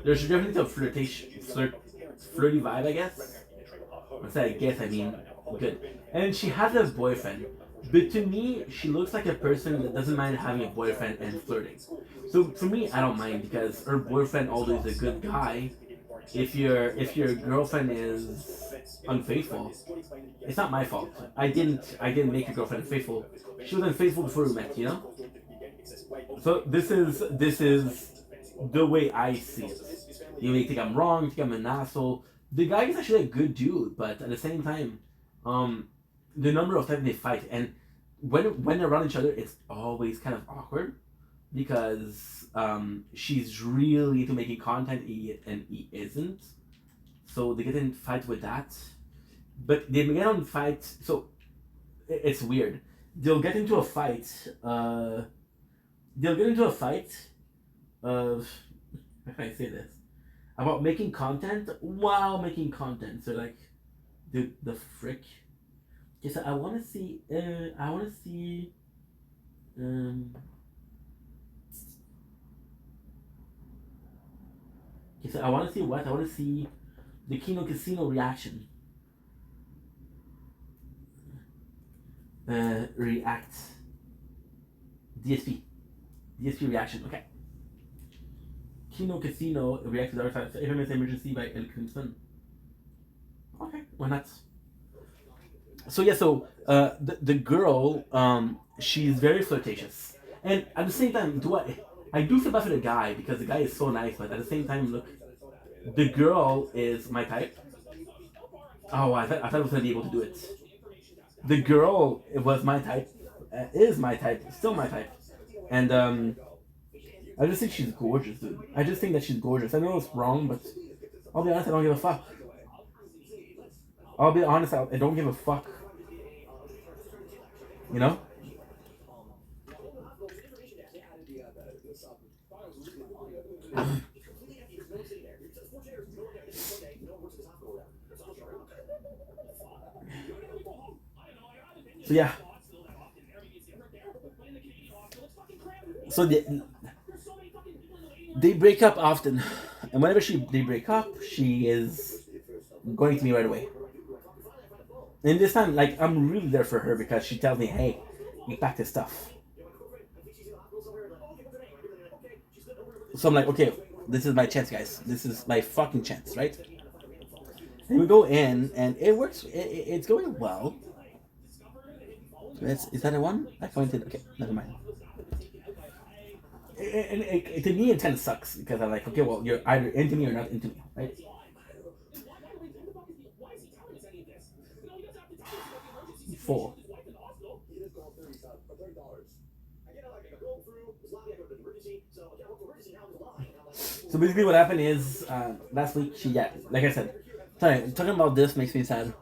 there's definitely a flirty vibe, I guess. When I say I guess, I mean good. And she has a boyfriend. But to me, she looks like a person that doesn't mind having a boyfriend and flirting. So for me, I don't mind because her boyfriend although is a good guy. If your girlfriend is unfaithful, it's not my fault. I didn't make your girlfriend unfaithful. She was unfaithful before we met, you know. So this is the way I see it. You may think I'm wrong, think I'm an asshole. The guy is actually a good dude, but at the same time, the number of times they fight, and when they're around each other, it's always kind of awkward because she's really into making content and he isn't. So they get in fight with that, but they get on fight. So it's weird. They'll get into a fight. Of how can I say this? About making content while making content. So like, the frick. Okay, so I want to see. Okay, so I want to see what? I want to see the Kino Casino reaction. React. DSP reaction. Okay. Kino Casino reacts to the other side. Infamous Emergency by El Crimson. Okay, why not? So yeah, the girl, she's very flirtatious, and at the same time, I do feel bad for the guy because the guy is so nice, but at the same time, look, the girl is my type. Oh, I thought I was gonna be able to do it. The girl was my type, is my type, still my type, and I just think she's gorgeous, dude. I just think that she's gorgeous. I know it's wrong, but I'll be honest, I don't give a fuck. I'll be honest, I don't give a fuck. You know? So yeah. So they break up often, and whenever they break up, she is going to me right away. And this time, like, I'm really there for her because she tells me, "Hey, get back to stuff." So I'm like, "Okay, this is my chance, guys. This is my fucking chance, right?" And we go in, and it works. It's going well. Is that a one? I pointed. Okay, never mind. And to me, it kind of sucks because I'm like, okay, well, you're either into me or not into me, right? Four. So basically, what happened is last week like I said, sorry, talking about this makes me sad.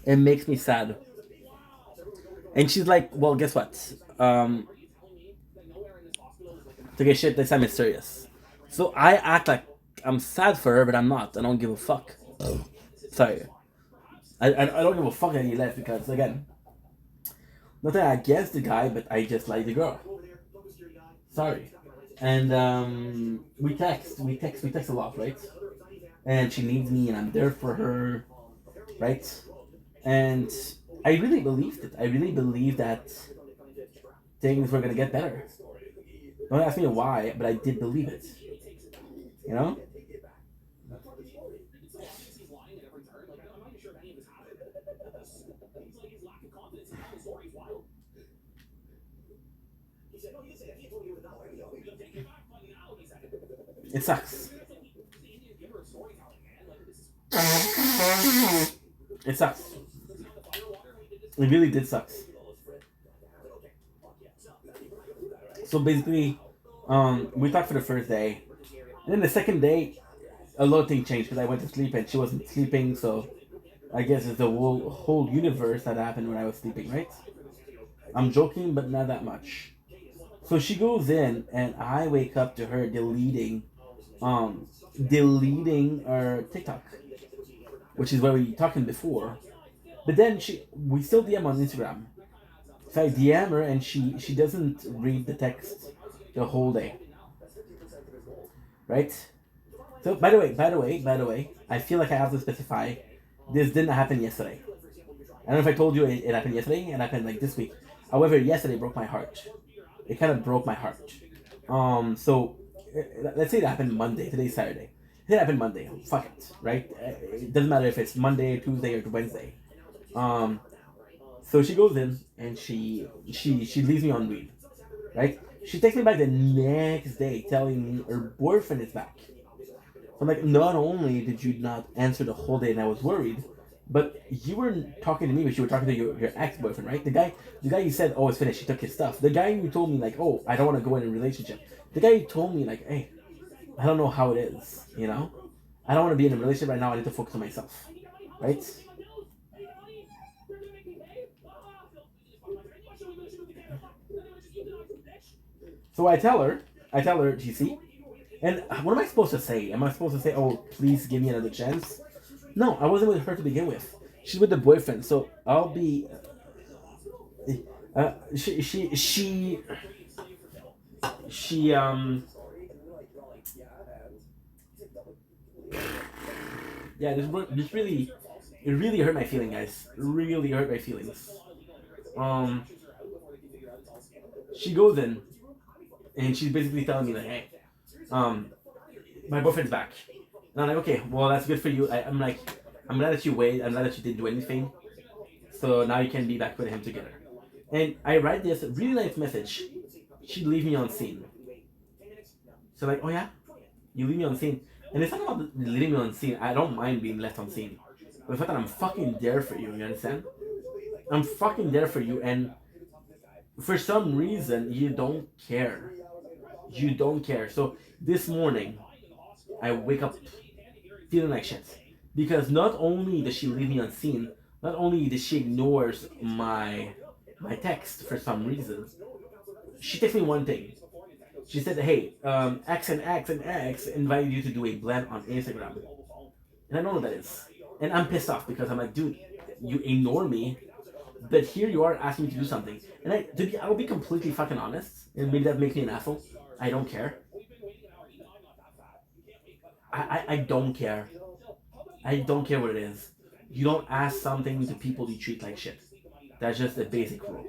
It makes me sad. And she's like, well, guess what? To get shit, this time it's serious. So I act like I'm sad for her, but I'm not. I don't give a fuck. Sorry. I don't give a fuck that he left because, again, nothing against the guy, but I just like the girl. Sorry. And we text a lot, right? And she needs me and I'm there for her, right? And I really believed it. I really believed that things were gonna get better. Don't ask me why, but I did believe it. You know? It sucks. It sucks. It really did suck. So basically, we talked for the first day. And then the second day, a lot of things changed because I went to sleep and she wasn't sleeping, so I guess it's the whole universe that happened when I was sleeping, right? I'm joking, but not that much. So she goes in and I wake up to her deleting our TikTok, which is where we were talking before. But then we still DM on Instagram. So I DM her and she doesn't read the text the whole day. Right? So by the way, I feel like I have to specify this didn't happen yesterday. I don't know if I told you it happened yesterday, it happened like this week. However, yesterday broke my heart. It kind of broke my heart. So let's say it happened Monday. Today's Saturday. It happened Monday. Fuck it, right? It doesn't matter if it's Monday, Tuesday, or Wednesday. So she goes in and she leaves me on read, right? She texts me back the next day telling me her boyfriend is back. So I'm like, not only did you not answer the whole day and I was worried, but you weren't talking to me, but you were talking to your ex-boyfriend, right? The guy you said, oh, it's finished, he took his stuff. The guy who told me, like, oh, I don't want to go in a relationship. The guy who told me, like, hey, I don't know how it is, you know? I don't want to be in a relationship right now, I need to focus on myself, right? So I tell her, GC, and what am I supposed to say? Am I supposed to say, oh, please give me another chance? No, I wasn't with her to begin with. She's with the boyfriend, so I'll be. Yeah, this really, it really hurt my feelings, guys. It really hurt my feelings. She goes in, and she's basically telling me like, hey, my boyfriend's back. And I'm like, okay, well, that's good for you. I'm like, I'm glad that you waited. I'm glad that you didn't do anything. So now you can be back with him together. And I write this really nice message. She leave me on scene. So like, oh yeah? You leave me on scene. And it's not about leaving me on scene. I don't mind being left on scene. But the fact that I'm fucking there for you, you understand? I'm fucking there for you, and for some reason, you don't care. You don't care. So this morning, I wake up feeling like shit. Because not only does she leave me on scene, not only does she ignores my text for some reason, she texts me one thing. She said, hey, X and X and X invited you to do a blend on Instagram. And I know what that is. And I'm pissed off because I'm like, dude, you ignore me, but here you are asking me to do something. And I'll be completely fucking honest, and maybe that makes me an asshole. I don't care. I don't care. I don't care what it is. You don't ask something to people you treat like shit. That's just a basic rule.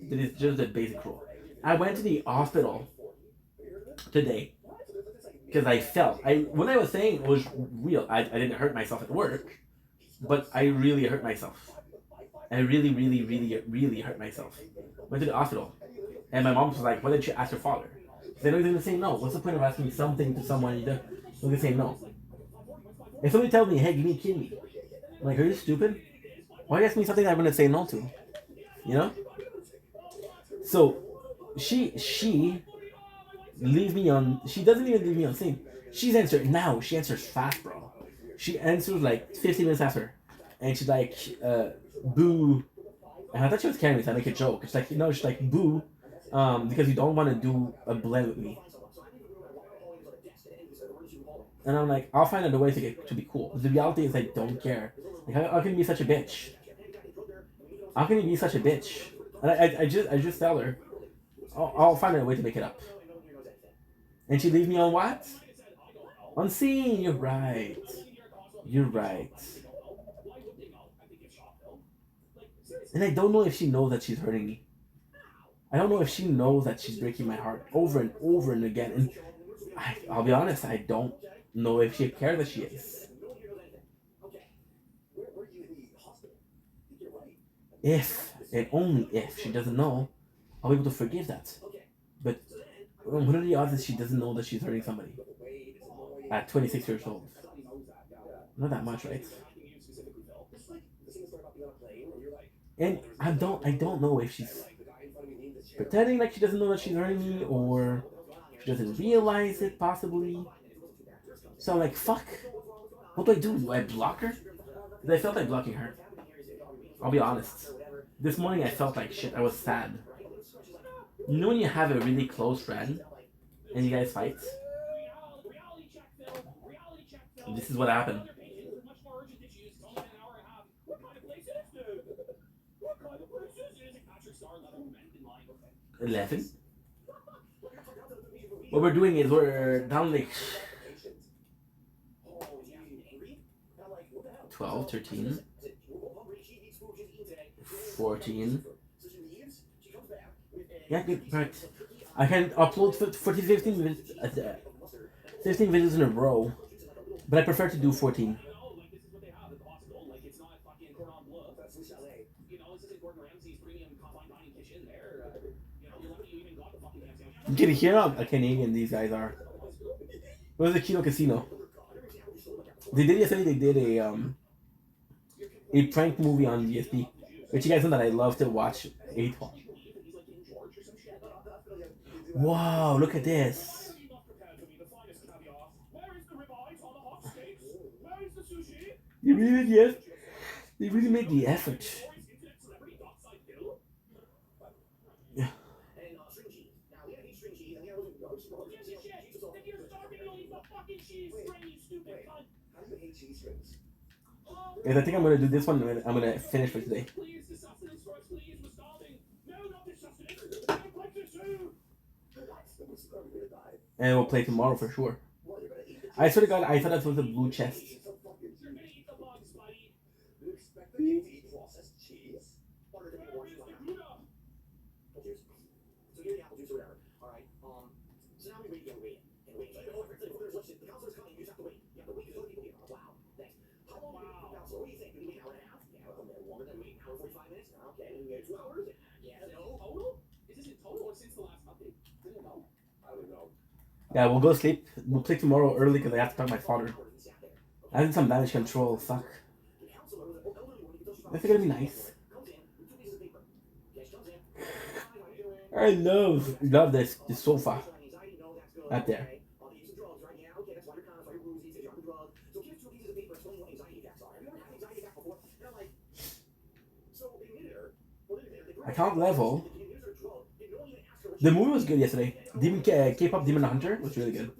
That is just a basic rule. I went to the hospital today because I felt. What I was saying was real. I didn't hurt myself at work, but I really hurt myself. I really, really, really, really hurt myself. Went to the hospital, and my mom was like, "Why didn't you ask your father?" They don't even say no. What's the point of asking something to someone you don't? They say no. If somebody tells me, "Hey, give me a kidney," I'm like, "Are you stupid? Why you ask me something I'm gonna say no to?" You know. So she leaves me on. She doesn't even leave me on scene. She's answered now. She answers fast, bro. She answers like 15 minutes after, and she's like, "Boo." And I thought she was carrying me to make a joke. It's like, she's like, "Boo," because you don't want to do a blend with me. And I'm like, I'll find another way to be cool. The reality is I don't care. Like, how can you be such a bitch? How can you be such a bitch? And I just tell her, I'll find a way to make it up. And she leave me on what? Unseen. You're right. You're right. And I don't know if she knows that she's hurting me. I don't know if she knows that she's breaking my heart over and over and again. And I'll be honest, I don't know if she cares that she is. If, and only if, she doesn't know, I'll be able to forgive that. But what are the odds that she doesn't know that she's hurting somebody? At 26 years old. Not that much, right? And I don't know if she's pretending like she doesn't know that she's hurting me, or she doesn't realize it, possibly. So I'm like, fuck. What do? Do I block her? Because I felt like blocking her. I'll be honest. This morning I felt like shit. I was sad. You know when you have a really close friend and you guys fight? This is what happened. 11. What we're doing is we're down like 12, 13, 14. Yeah, good, perfect. I can upload 15 minutes, 15 videos in a row, but I prefer to do 14. You can hear how Canadian these guys are. It was a Kino Casino. They did yesterday. They did a prank movie on DSP, which you guys know that I love to watch. Wow! Look at this. They really made the effort. Yeah. Guys, I think I'm gonna do this one. I'm gonna finish for today. And we'll play tomorrow for sure. I swear to God, I thought that was a blue chest. Yeah, we'll go sleep. We'll play tomorrow early because I have to talk to my father. I need some damage control. Fuck. That's gonna be nice. I love this sofa. Right there. Account level. The movie was good yesterday. K-pop Demon Hunter was really good.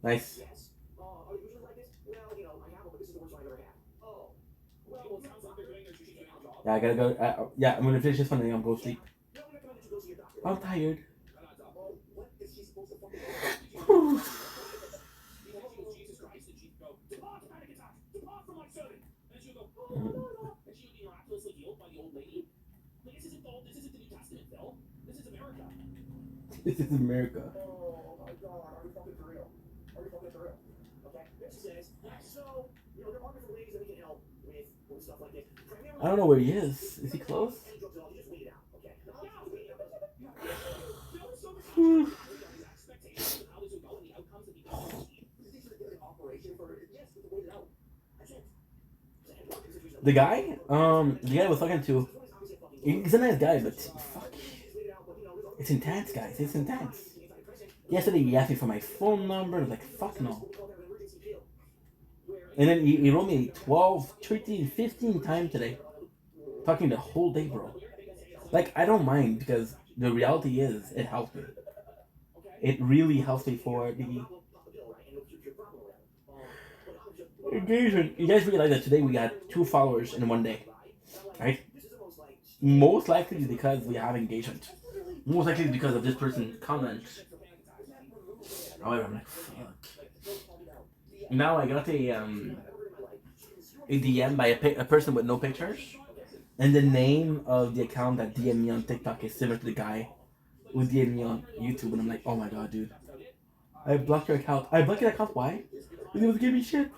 Nice. Yeah, I gotta go. Yeah, I'm gonna finish this one and then I'll go sleep. I'm tired. This is America. I don't know where he is. Is he close? The guy I was talking to, he's a nice guy, but fuck, it's intense, guys. It's intense. Yesterday he asked me for my phone number. I was like, fuck no. And then he wrote me 12, 13, 15 times today. Talking the whole day, bro. Like, I don't mind because the reality is it helps me. It really helps me for the engagement. You guys realize that today we got 2 followers in one day, right? Most likely because we have engagement. Most likely because of this person's comments. However, I'm like, fuck. Now I got a DM by a person with no pictures, and the name of the account that DM me on TikTok is similar to the guy who DM me on YouTube, and I'm like, oh my god, dude. I blocked your account. I blocked your account, why? Because it was giving me shit.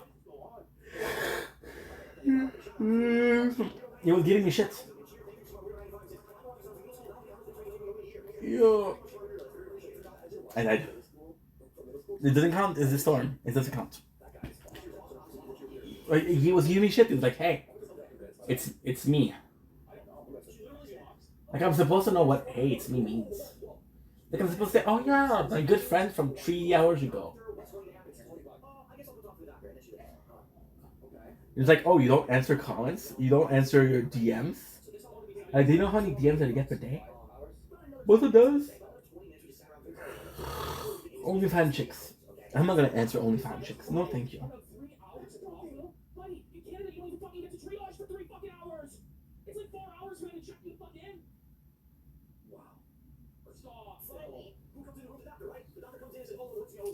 It was giving me shit. Yo. I died. It doesn't count as a storm. It doesn't count. Like, he was giving me shit. He was like, hey, it's me. Like, I'm supposed to know what hey, it's me means. Like, I'm supposed to say, oh yeah, my good friend from 3 hours ago. It's like, oh, you don't answer comments? You don't answer your DMs? Like, do you know how many DMs I get per day? What it does? OnlyFans chicks. I'm not gonna answer OnlyFans chicks. No, thank you.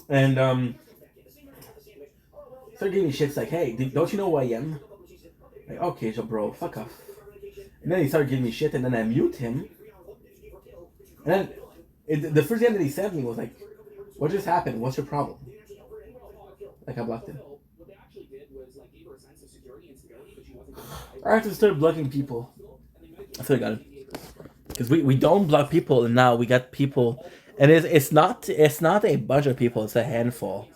And started giving me shits like, hey, don't you know who I am? Like, okay, so bro, fuck off. And then he started giving me shit, and then I mute him. And then the first thing that he sent me was like, what just happened? What's your problem? Like, I blocked him. I have to start blocking people. I feel I got it. Because we don't block people, and now we got people. And it's not a bunch of people, it's a handful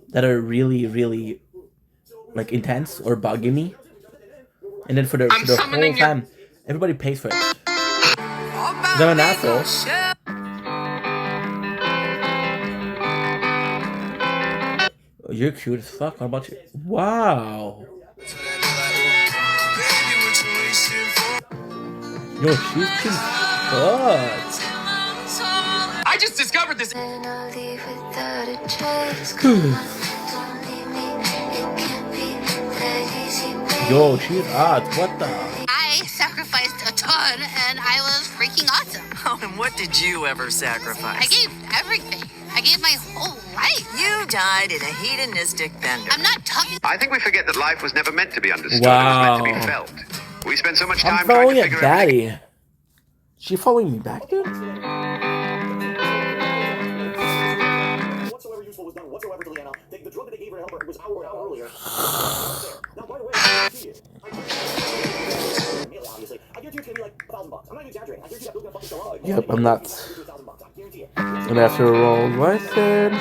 that are really, really like intense or bugging me. And then for the whole time, everybody pays for it. I'm an asshole. Oh, you're cute as fuck. What about you? Wow. Yo, she's cute as fuck. I just discovered this. Yo, she's hot. What the? I sacrificed a ton and I was freaking awesome. Oh, and what did you ever sacrifice? I gave everything. I gave my whole life. You died in a hedonistic bender. I'm not talking. I think we forget that life was never meant to be understood. Wow. It was meant to be felt. We spend so much time I'm following trying to a figure daddy. everything. She following me back, dude? Whatsoever useful was done whatsoever to Leanna. The drug that they gave her to help her was hour earlier. Now, by the way, I guarantee you. Obviously. I guarantee it's gonna be like $1,000. I'm not even exaggerating. I guarantee that bill's gonna fucking go up. Yep, I'm not. And after all, I said,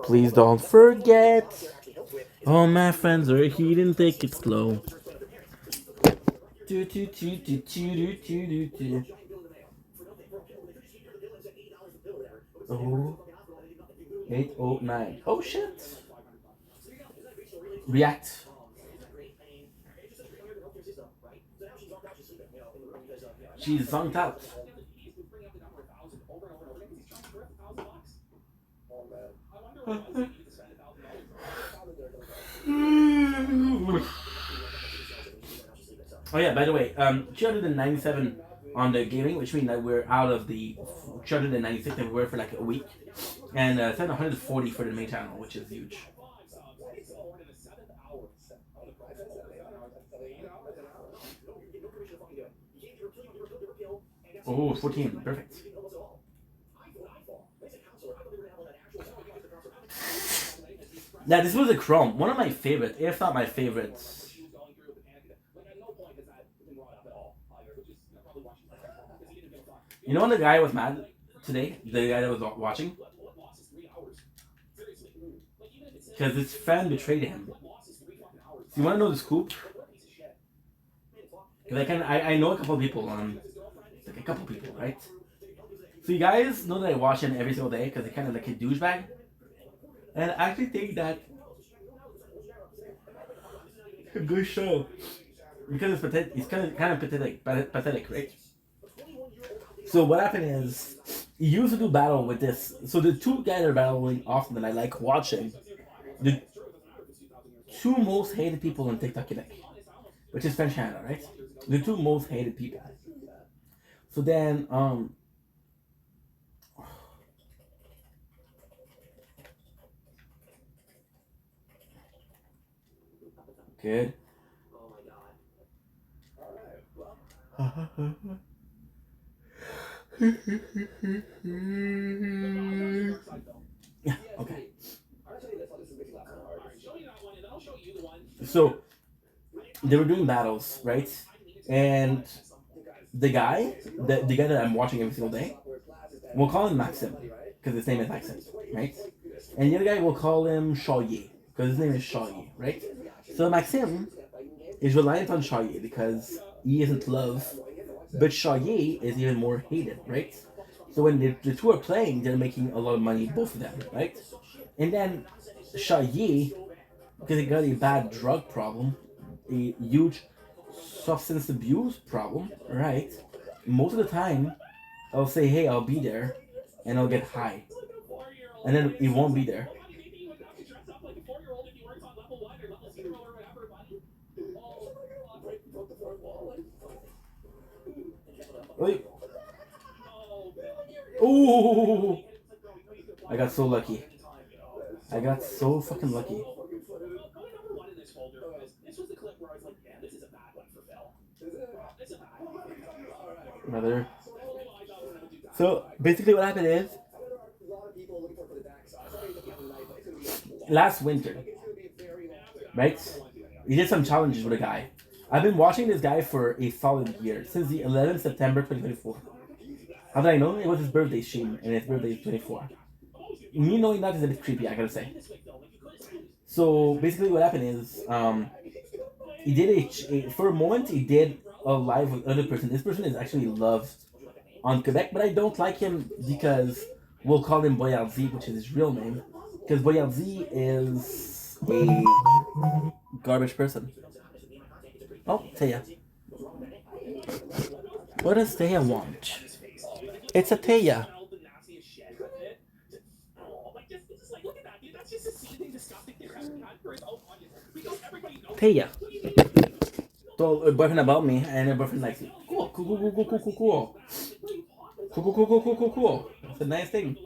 please don't forget. All my friends are heating, take it slow. Oh, 809. Oh shit. React. She's zonked out. Oh yeah, by the way, 297 on the gaming, which means that we're out of the 296 that we were for like a week, and 740 for the main channel, which is huge. Oh, 14, perfect. Now this was a Chrome, one of my favorites, if not my favorites. You know when the guy was mad today? The guy that was watching? Because his friend betrayed him. So you want to know the scoop? Because I know a couple of people like a couple people, right? So you guys know that I watch him every single day because he's kind of like a douchebag. And I actually think that a good show. Because it's pathetic, it's kind of pathetic, right? So what happened is, he used to do battle with this. So the two guys that are battling often that I like watching, the two most hated people on TikTok Quebec, which is French Canada, right? The two most hated people. So then, good. Yeah, okay. So they were doing battles, right? And the guy that I'm watching every single day, we'll call him Maxim because his name is Maxim, right? And the other guy we'll call him Charlier because his name is Charlier, right? So Maxim is reliant on Charlier because he isn't loved, but Charlier is even more hated, right? So when the two are playing, they're making a lot of money, both of them, right? And then Charlier, because he got a bad drug problem, a huge substance abuse problem, right? Most of the time, I'll say, hey, I'll be there, and I'll get high. And then he won't be there. Wait. Ooh! I got so lucky. I got so fucking lucky. Brother. So basically what happened is, last winter, right? He did some challenges with a guy. I've been watching this guy for a solid year, since the 11th September 2024. How did I know? It was his birthday stream, and his birthday is 24. Me knowing that is a bit creepy, I gotta say. So basically what happened is, he did for a moment, he did a live with another person. This person is actually loved on Quebec, but I don't like him because we'll call him Boyardee, which is his real name. Because Boyardee is a garbage person. Oh, Taya. What does Taya want? It's a Taya. Taya. Told her boyfriend about me, and her boyfriend likes it. Cool. Cool. That's a nice thing.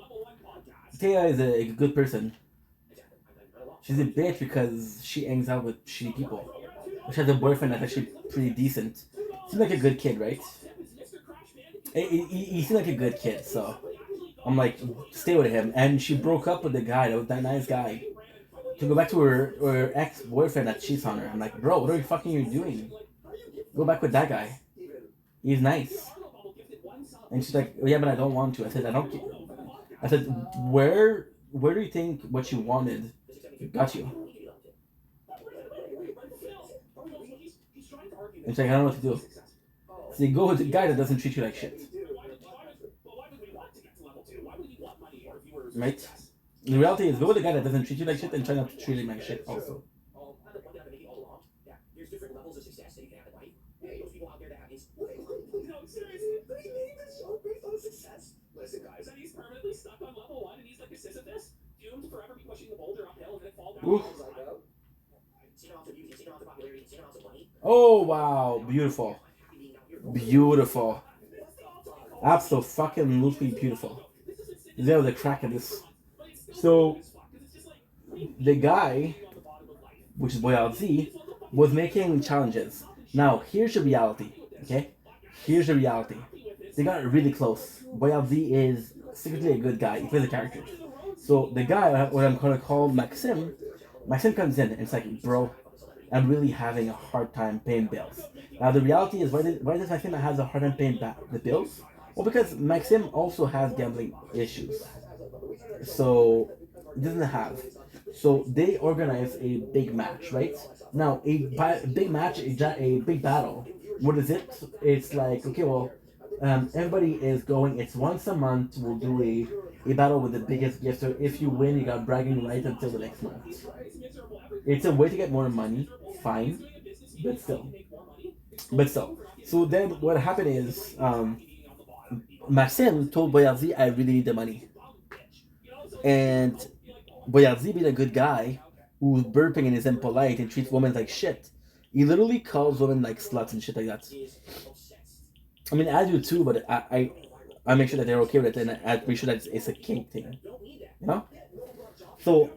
Taya is a good person. She's a bitch because she hangs out with shitty people. She has a boyfriend that's actually pretty decent. Seems like a good kid, right? He seemed like a good kid, so I'm like, stay with him. And she broke up with the guy, that nice guy, to go back to her ex-boyfriend that cheats on her. I'm like, bro, what are you fucking doing? Go back with that guy. He's nice. And she's like, oh, yeah, but I don't want to. I said, I said, where do you think what you wanted got you? And she's like, I don't know what to do. So you go with the guy that doesn't treat you like shit. Right? The reality is, go with the guy that doesn't treat you like shit and try not to treat him like shit also. Listen, guys, and he's permanently stuck on level 1 and he's like a Sisyphus, doomed to forever be pushing the boulder uphill and then fall down. Oh wow, beautiful. Beautiful. Absolutely beautiful. There was a crack in this. So the guy, which is Boyardee, was making challenges. Now here's the reality, okay? Here's the reality. They got really close. Boyardee is secretly a good guy. He plays a character. So the guy, what I'm gonna call Maxim comes in and it's like, bro, I'm really having a hard time paying bills. Now the reality is, why does Maxim have a hard time paying back the bills? Well, because Maxim also has gambling issues. So he doesn't have. So they organize a big match, right? Now, big match, a big battle. What is it? It's like, okay, well, everybody is going. It's once a month. We'll do a battle with the biggest gift. So if you win, you got bragging rights until the next month. It's a way to get more money. Fine, but still. So then what happened is, Maxime told Boyardee, I really need the money. And Boyardee, being a good guy, who's burping and is impolite and treats women like shit, he literally calls women like sluts and shit like that. I mean, I do too, but I make sure that they're okay with it, and I make sure that it's a kink thing. You know? So,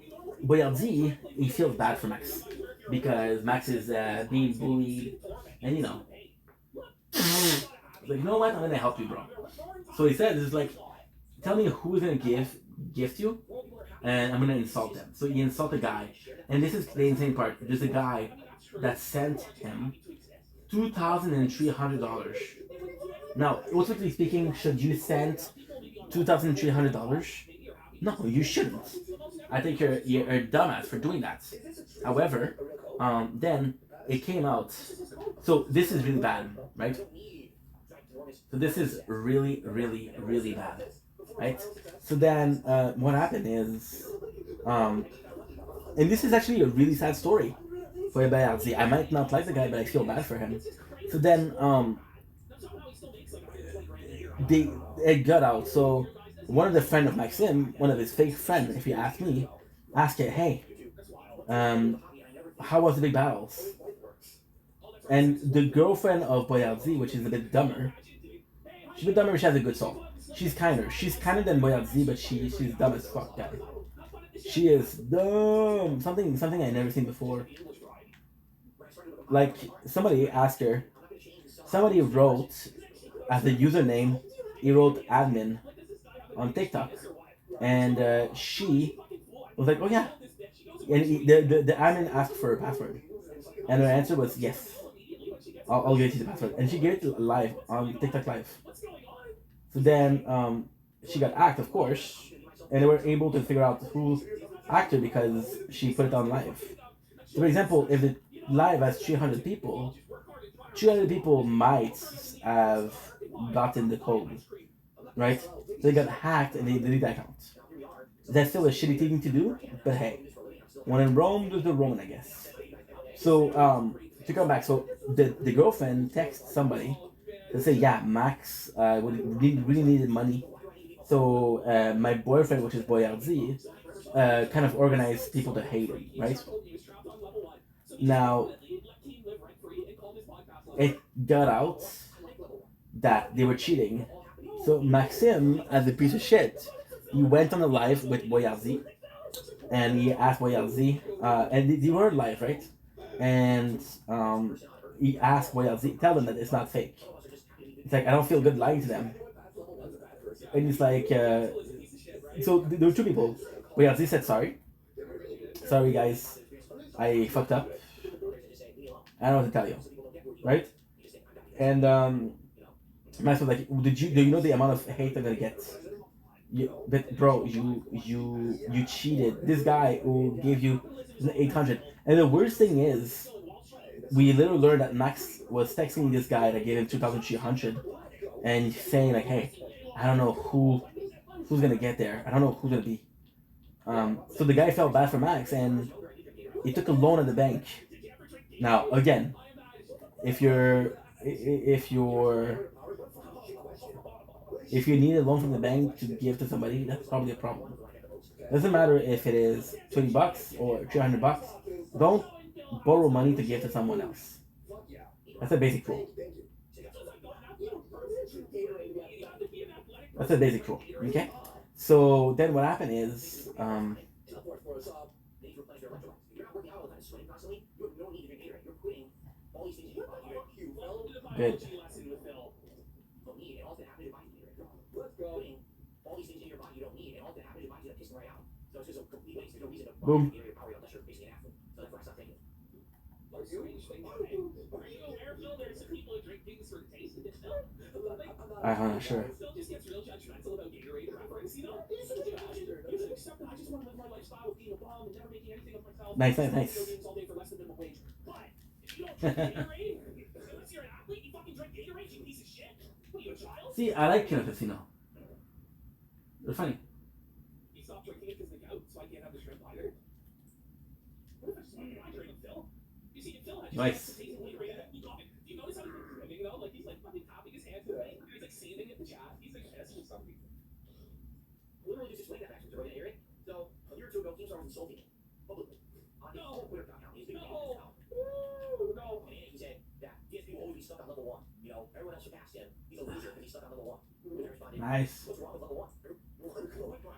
Boyardee, he feels bad for Max. Because Max is being bullied, and you know. Like, you know what? I'm gonna help you, bro. So he says, it's like, tell me who's gonna gift you, and I'm gonna insult them. So he insulted a guy, and this is the insane part. There's a guy that sent him $2,300. Now, ultimately speaking, should you send $2,300? No, you shouldn't. I think you're a dumbass for doing that. However, then it came out. So this is really bad, right? So this is really, really, really bad, right? So then what happened is, and this is actually a really sad story for Boyardee. I might not like the guy, but I feel bad for him. So then it got out. So one of the friend of Maxime, one of his fake friend, if you ask me, asked it, hey, how was the big battles? And the girlfriend of Boyardee, which is a bit dumber, she's a bit dumber, but she has a good soul. She's kinder than Boyardee, but she's dumb as fuck, guy. She is dumb. Something I never seen before. Like, somebody asked her, somebody wrote as a username, he wrote admin on TikTok, and she was like, oh yeah, and the admin asked for a password, and her answer was yes, I'll give you the password, and she gave it live on TikTok live. So then she got hacked, of course, and they were able to figure out who hacked her because she put it on live. So for example, if the live has 300 people, 300 people might have gotten the code, right? They got hacked and they deleted the account. That's still a shitty thing to do, but hey, when in Rome, there's the Roman, I guess. So to come back, so the girlfriend texts somebody to say, yeah, Max really needed money. So my boyfriend, which is Boyardee, kind of organized people to hate him, right? Now, it got out that they were cheating. So Maxime, as a piece of shit, he went on a live with Boyardee, and he asked Boyardee, and they were live, right? And he asked Boyardee, tell them that it's not fake. It's like, I don't feel good lying to them. And it's like, so there were two people. Boyardee said sorry. Sorry guys, I fucked up. I don't know what to tell you, right? And Max was like, do you know the amount of hate I'm gonna get? But bro, you cheated. This guy who gave you 800, and the worst thing is, we literally learned that Max was texting this guy that gave him 2,300, and saying like, hey, I don't know who's gonna get there. I don't know who's gonna be. So the guy felt bad for Max, and he took a loan at the bank. Now again, if you need a loan from the bank to give to somebody, that's probably a problem. Doesn't matter if it is $20 or $300. Don't borrow money to give to someone else. That's a basic rule. That's a basic rule. Okay. So then what happened is, good. Boom. I'm not sure. Nice, nice, nice. See, I like Kino Casino. They're funny. Nice. Literally just explain that back to me, right, Eric? So, a year or two ago, Keemstar was insulting me publicly on Twitter.com. He's been no. And he said that DSP will always be stuck on level 1. You know, everyone else surpassed him. He's a loser because he's stuck on level 1. And I responded, nice. What's wrong with level 1?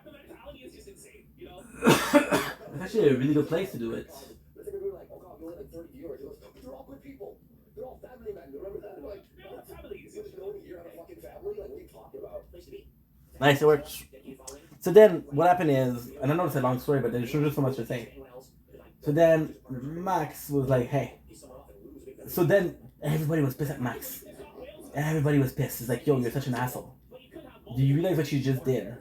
The mentality is just insane, you know? It's actually a really good place to do it. But we were like, oh god, we only like 30 viewers. He goes, but they're all good people. They're all family men. Remember that? Like, they all have families. You know, you're a fucking family. Like, what are you talking about? Place to be. Nice, it works. So then, what happened is, and I know it's a long story, but there's just so much to say. So then, Max was like, hey. So then, everybody was pissed at Max. Everybody was pissed. It's like, yo, you're such an asshole. Do you realize what you just did?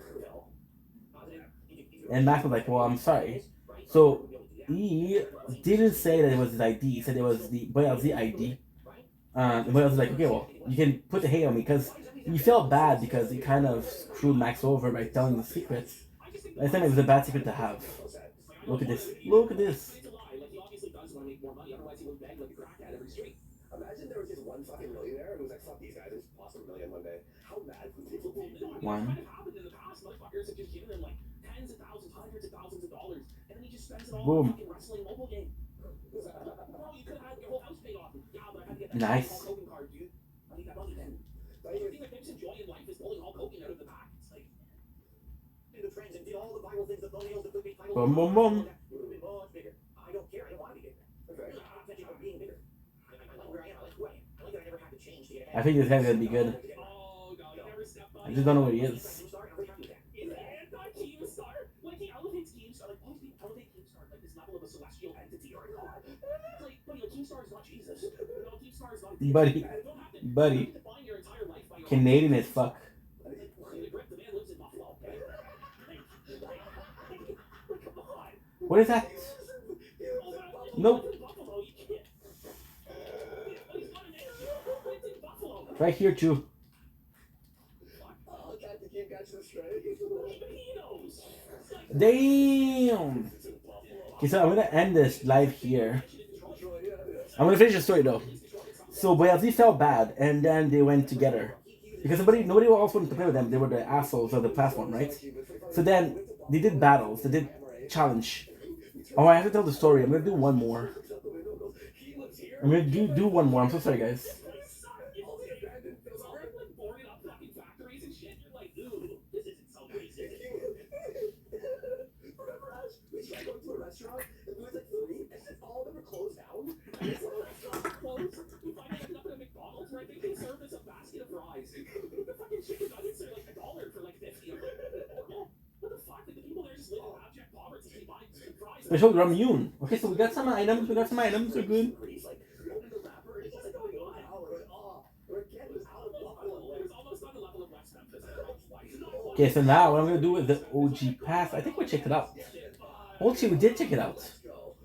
And Max was like, well, I'm sorry. So, he didn't say that it was his ID. He said it was the BoyLZ ID. And BoyLZ was like, okay, well, you can put the hate on me, because he felt bad because he kind of screwed Max over by telling the secrets. I think it was a bad secret to have. Look at this. Look at this. Imagine there was just one fucking millionaire who was like, fuck these guys, just lost $1 million one day. How mad would people be? One. Motherfuckers have just given him like tens of thousands, hundreds of thousands of dollars, and then he just spends it all Boom. on fucking wrestling mobile game. Bro, you could have had your whole house paid off. Yeah, but I had to get that Nice. Hulk Hogan card, dude. I need that money then. The only thing that gives him joy in life is pulling Hulk Hogan out of the pack. It's like, the trends and did all the viral things, the thumbnails, the clickbait titles. Boom, boom, boom. It would have been much bigger. I don't care. I don't want to be bigger. Okay. I'm thinking of being bigger. I like where I am. I like who I am. I like that I never have to change to get ahead. I think this guy's gonna be good. I just don't know where he is. Buddy. Canadian as fuck. What is that? Nope. Right here too. Damn. Okay, so I'm gonna end this live here. I'm gonna finish the story though. So BoyLZ felt bad, and then they went together because nobody else wanted to play with them. They were the assholes of the platform, right? So then they did battles. They did challenge. Oh, I have to tell the story. I'm gonna do one more. I'm gonna do one more. I'm so sorry, guys. Special Ramune. Okay, so we got some items. They're good. Okay, so now what I'm gonna do is the OG pass. I think we checked it out. Actually, we did check it out. Let's go.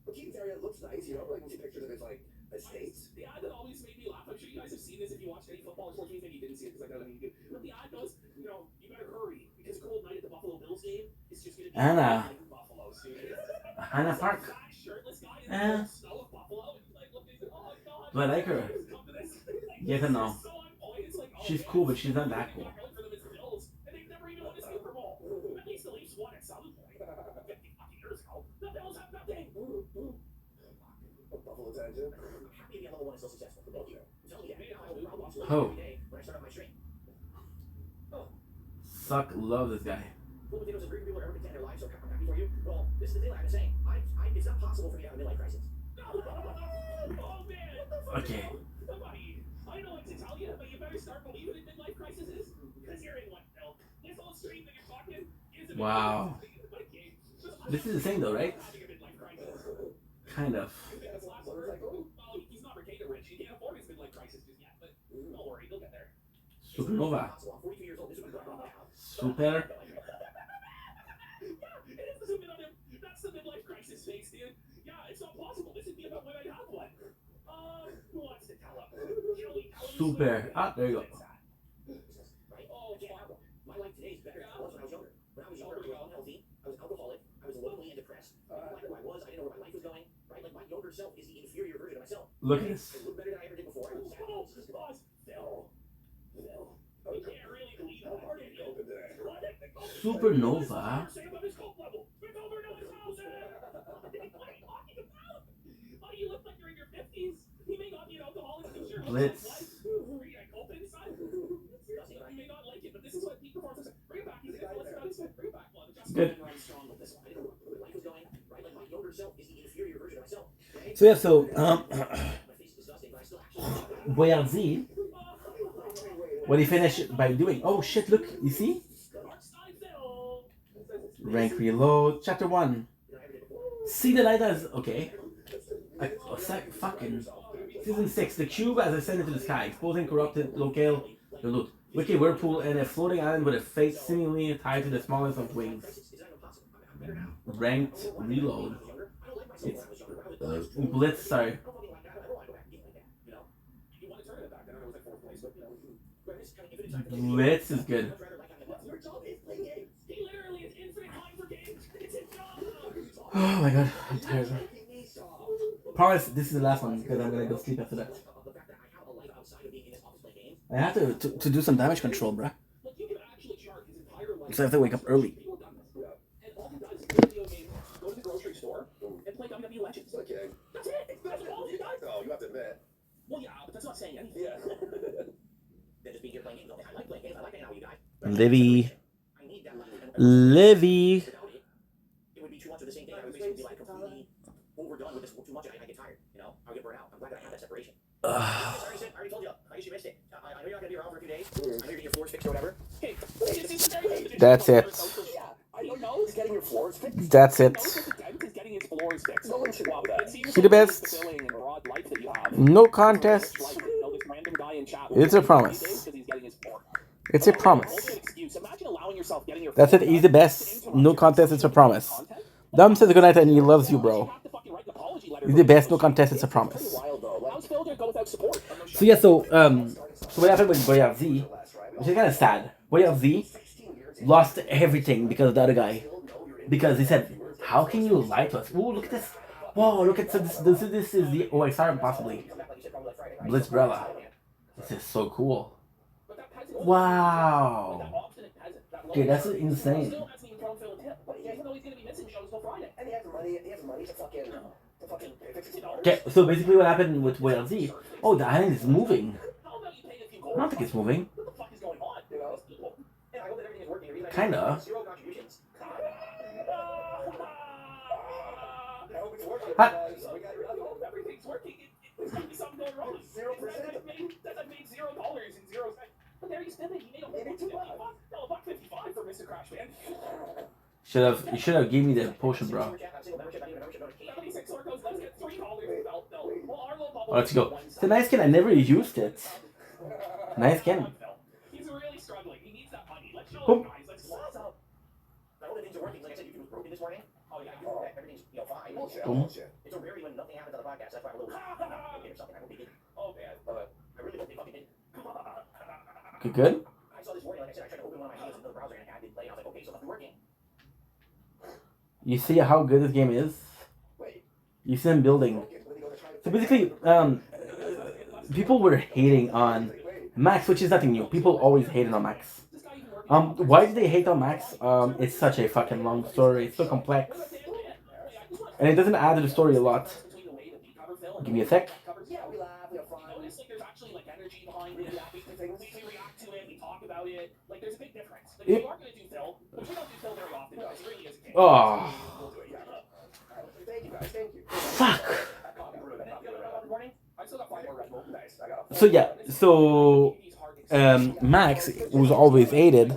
The Keaton's area looks nice, you know, like you see pictures of his like estates. The ad that always made me laugh. I'm sure you guys have seen this if you watched any football. Unfortunately, maybe you didn't see it because I got it. But the ad goes, you know, you better hurry because a cold night at the Buffalo Bills game is just gonna be Anna. Buffalo. Anna Park. Do I like her? Yes and no. She's cool, but she's not that cool. Oh. Suck, love this guy. Well, this is the thing I was saying. It's not possible for me to have a midlife crisis. Okay. I know it's Italian, but you better start believing in midlife crises because you're in one, Phil. This whole stream that you're talking is a Wow. This is the same though, right? Kind of. He's not Mercator rich. He can't afford his midlife crisis just yet, but don't worry, he'll get there. Supernova. Super. That's the midlife crisis. Super. Ah, there you go. My life today is better than it was when I was younger. When I was younger, I was unhealthy, I was alcoholic, I was lonely and depressed. I didn't like who I was, I didn't know where my life was going. Right? Like my younger self is the inferior version of myself. Look at this. I look better than I ever did before. I was Phil. You can't really believe how hard it is. Supernova. You look like you're in your 50s. He may not be an alcoholic, but sure. Blitz. Good. So yeah, so Boyardee, what he finished by doing, oh shit, look, you see? Rank reload, chapter 1. See the light as, okay. Fucking season 6, the cube as ascended to the sky, exposing corrupted locale, the loot. Wicked whirlpool and a floating island with a fate seemingly tied to the smallest of wings. Ranked reload. It's Blitz, sorry. Blitz is good. Oh my god, I'm tired. Promise this is the last one because I'm gonna go sleep after that. I have to do some damage control, bruh. So I have to wake up early. Oh, you have to admit. Well, yeah, but that's not saying anything. Yeah. They're just being here playing games. I like playing games. I like hanging out with you guys. Livy. Livy. It would be too much of the same thing. I would basically be like completely overdone with this too much, and I get tired. You know, I'll get burnt out. I'm glad that I have that separation. I already told you. I guess you missed it. I know you're not gonna be around for a few days. I know you're getting your floors fixed or whatever. Hey, that's it. I don't know. Is getting your floors fixed? That's it. See the best. No contest. It's a promise. It's a promise. That's it. He's the best. No contest. It's a promise. Dom says good night and he loves you, bro. He's the best. No contest. It's a promise. So yeah. So what happened with Boyardee, which is kind of sad. Boyardee lost everything because of the other guy. Because he said, how can you lie to us? Oh, look at this. Whoa, look at this. This is the OXR, possibly. Blitzbrella. This is so cool. Wow. Okay, that's insane. Okay, so basically what happened with Boyardee, oh, the island is moving. I don't think it's moving. Kinda. Everything's working. It's gonna be something going wrong. 0%. That made $0 in 0 seconds. But there you spend it. You made $1.55 for Mr. Crashman. You should have given me the potion, bro. Oh, let's go. It's a nice skin. I never used it. Nice skin. He's really struggling. He needs that money. Let's show him, guys. Let's up. All the things are working. Like I said, you was broken this morning. Oh yeah, everything's fine. It's a rarity when nothing happens on the podcast. That's why I'm a little or something. I hope they didn't. Oh man. I really hope they fucking didn't. Good. I saw this morning. Like I said, I tried to open one of my emails in the browser and it had it playing. I was like, okay, so nothing working. You see how good this game is? You see them building. So basically, people were hating on Max, which is nothing new. People always hated on Max. Why did they hate on Max? It's such a fucking long story. It's so complex. And it doesn't add to the story a lot. Give me a sec. Oh. Fuck. So yeah, so Max, who's always hated,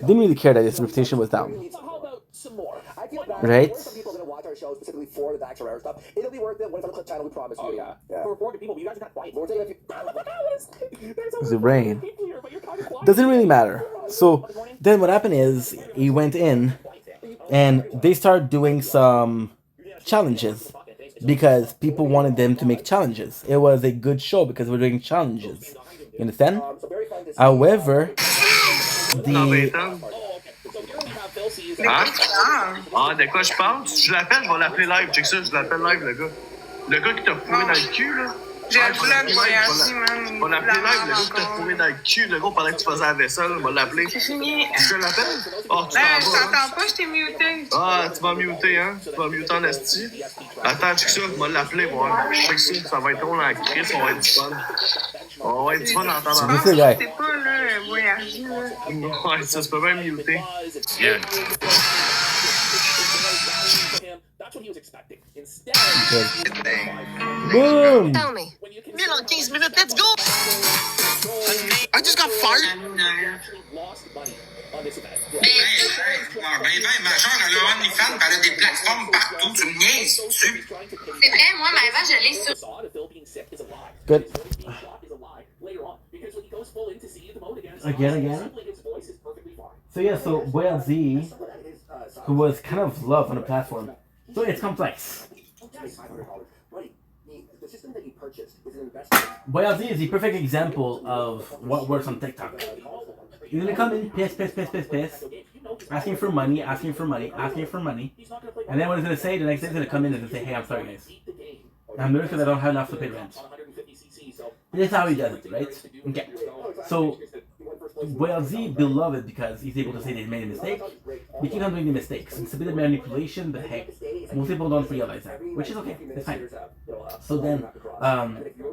didn't really care that his reputation was down. Right? Some people are gonna watch our show specifically for the Dax Herrera stuff. It'll be worth it when it's on the Clip channel, we promise you. Yeah. For 400 people, you guys are kind of quiet. We're taking a few... The rain. Doesn't really matter. So then what happened is he went in and they started doing some challenges because people wanted them to make challenges. It was a good show because we're doing challenges. You understand? However, Non, the... Ethan. Hein? Ah, de quoi je parle? Si je l'appelle, je vais l'appeler live. Check ça, je l'appelle live, le gars. Le gars qui t'a fourré dans le cul, là. J'ai le vlog voyager, man. Je vais l'appeler live, le gars qui t'a fourré dans le cul, le gars, pendant que tu faisais la vaisselle, je vais l'appeler. C'est fini. Je l'appelle? Oh, tu Je t'en vas, hein? t'entends pas, je t'ai muté. Ah, tu vas muter, hein? Tu vas muter en esti. Attends, check ça, je vais l'appeler, moi. Check ça, ça va être drôle en crise, on va être du fun. On va être du fun en temps This is guy. C'est pas, là, voyager, là. Ouais, ça se peut même muter. Yeah. Boom! Tell me. 1000 en 15 minutes, let's go! I just got fired. Major, elle a OnlyFans, elle a des plateformes partout, tu me niaises dessus. C'est vrai, moi, ma vache, je l'ai sur. Good. Again. So yeah, so Boyle Z, who was kind of loved on the platform. So it's complex. Boyle Z is the perfect example of what works on TikTok. You're gonna come in, piss, asking for money, and then what he's gonna say, the next day he's gonna come in and say, hey, I'm sorry guys. I'm nervous because I don't have enough to pay rent. This is how he does it, right? Okay. So, Boyle Z beloved because he's able to say they made a mistake. They keep on doing the mistakes. It's a bit of manipulation, but hey, most people don't realize that, which is okay. It's fine. So then,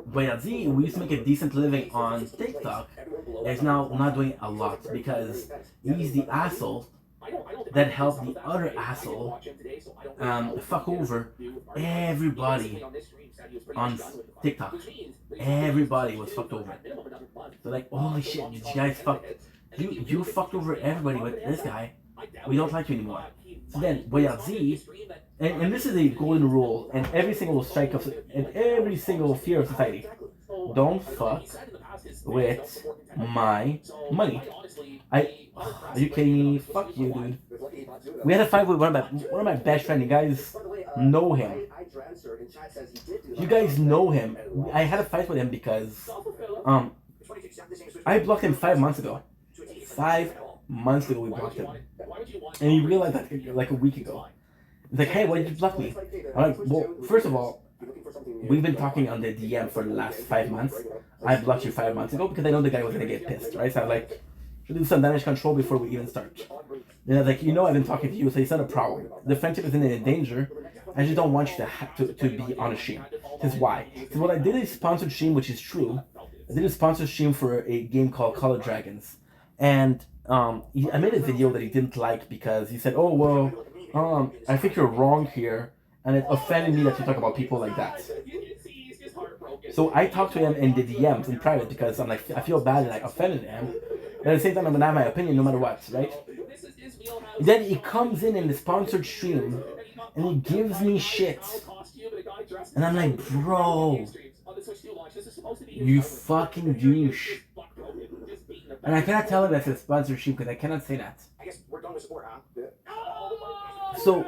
Boyle Z, we used to make a decent living on TikTok, is now not doing a lot because he's the asshole that helped the other asshole fuck over everybody on TikTok. Everybody was fucked over. So like, holy shit, did you guys fuck? You fucked over everybody with this guy. We don't like you anymore. So then, Boyle Z, and this is a golden rule in every single strike of, in every single fear of society. Don't fuck with my money. Are you kidding me? Fuck you, dude. We had a fight with one of my best friends. You guys know him. You guys know him. I had a fight with him because I blocked him 5 months ago. 5 months ago we blocked him. And he realized that like a week ago. He's like, hey, why did you block me? I'm like, well, first of all, we've been talking on the DM for the last 5 months. I blocked you 5 months ago because I know the guy was gonna get pissed, right? So I was like, should do some damage control before we even start. And I was like, you know, I've been talking to you, so it's not a problem. The friendship isn't in danger. I just don't want you to be on a stream. This is why. So what I did is sponsored stream, which is true. I did a sponsored stream for a game called Call of Dragons, and I made a video that he didn't like because he said, "Oh well, I think you're wrong here," and it offended me that you talk about people like that. So I talked to him in the DMs in private because I'm like, I feel bad that I offended him, but at the same time I'm gonna have my opinion no matter what, right? Then he comes in the sponsored stream and he gives me shit, and I'm like, bro, you fucking douche. And I cannot tell him that's a sponsorship because I cannot say that. So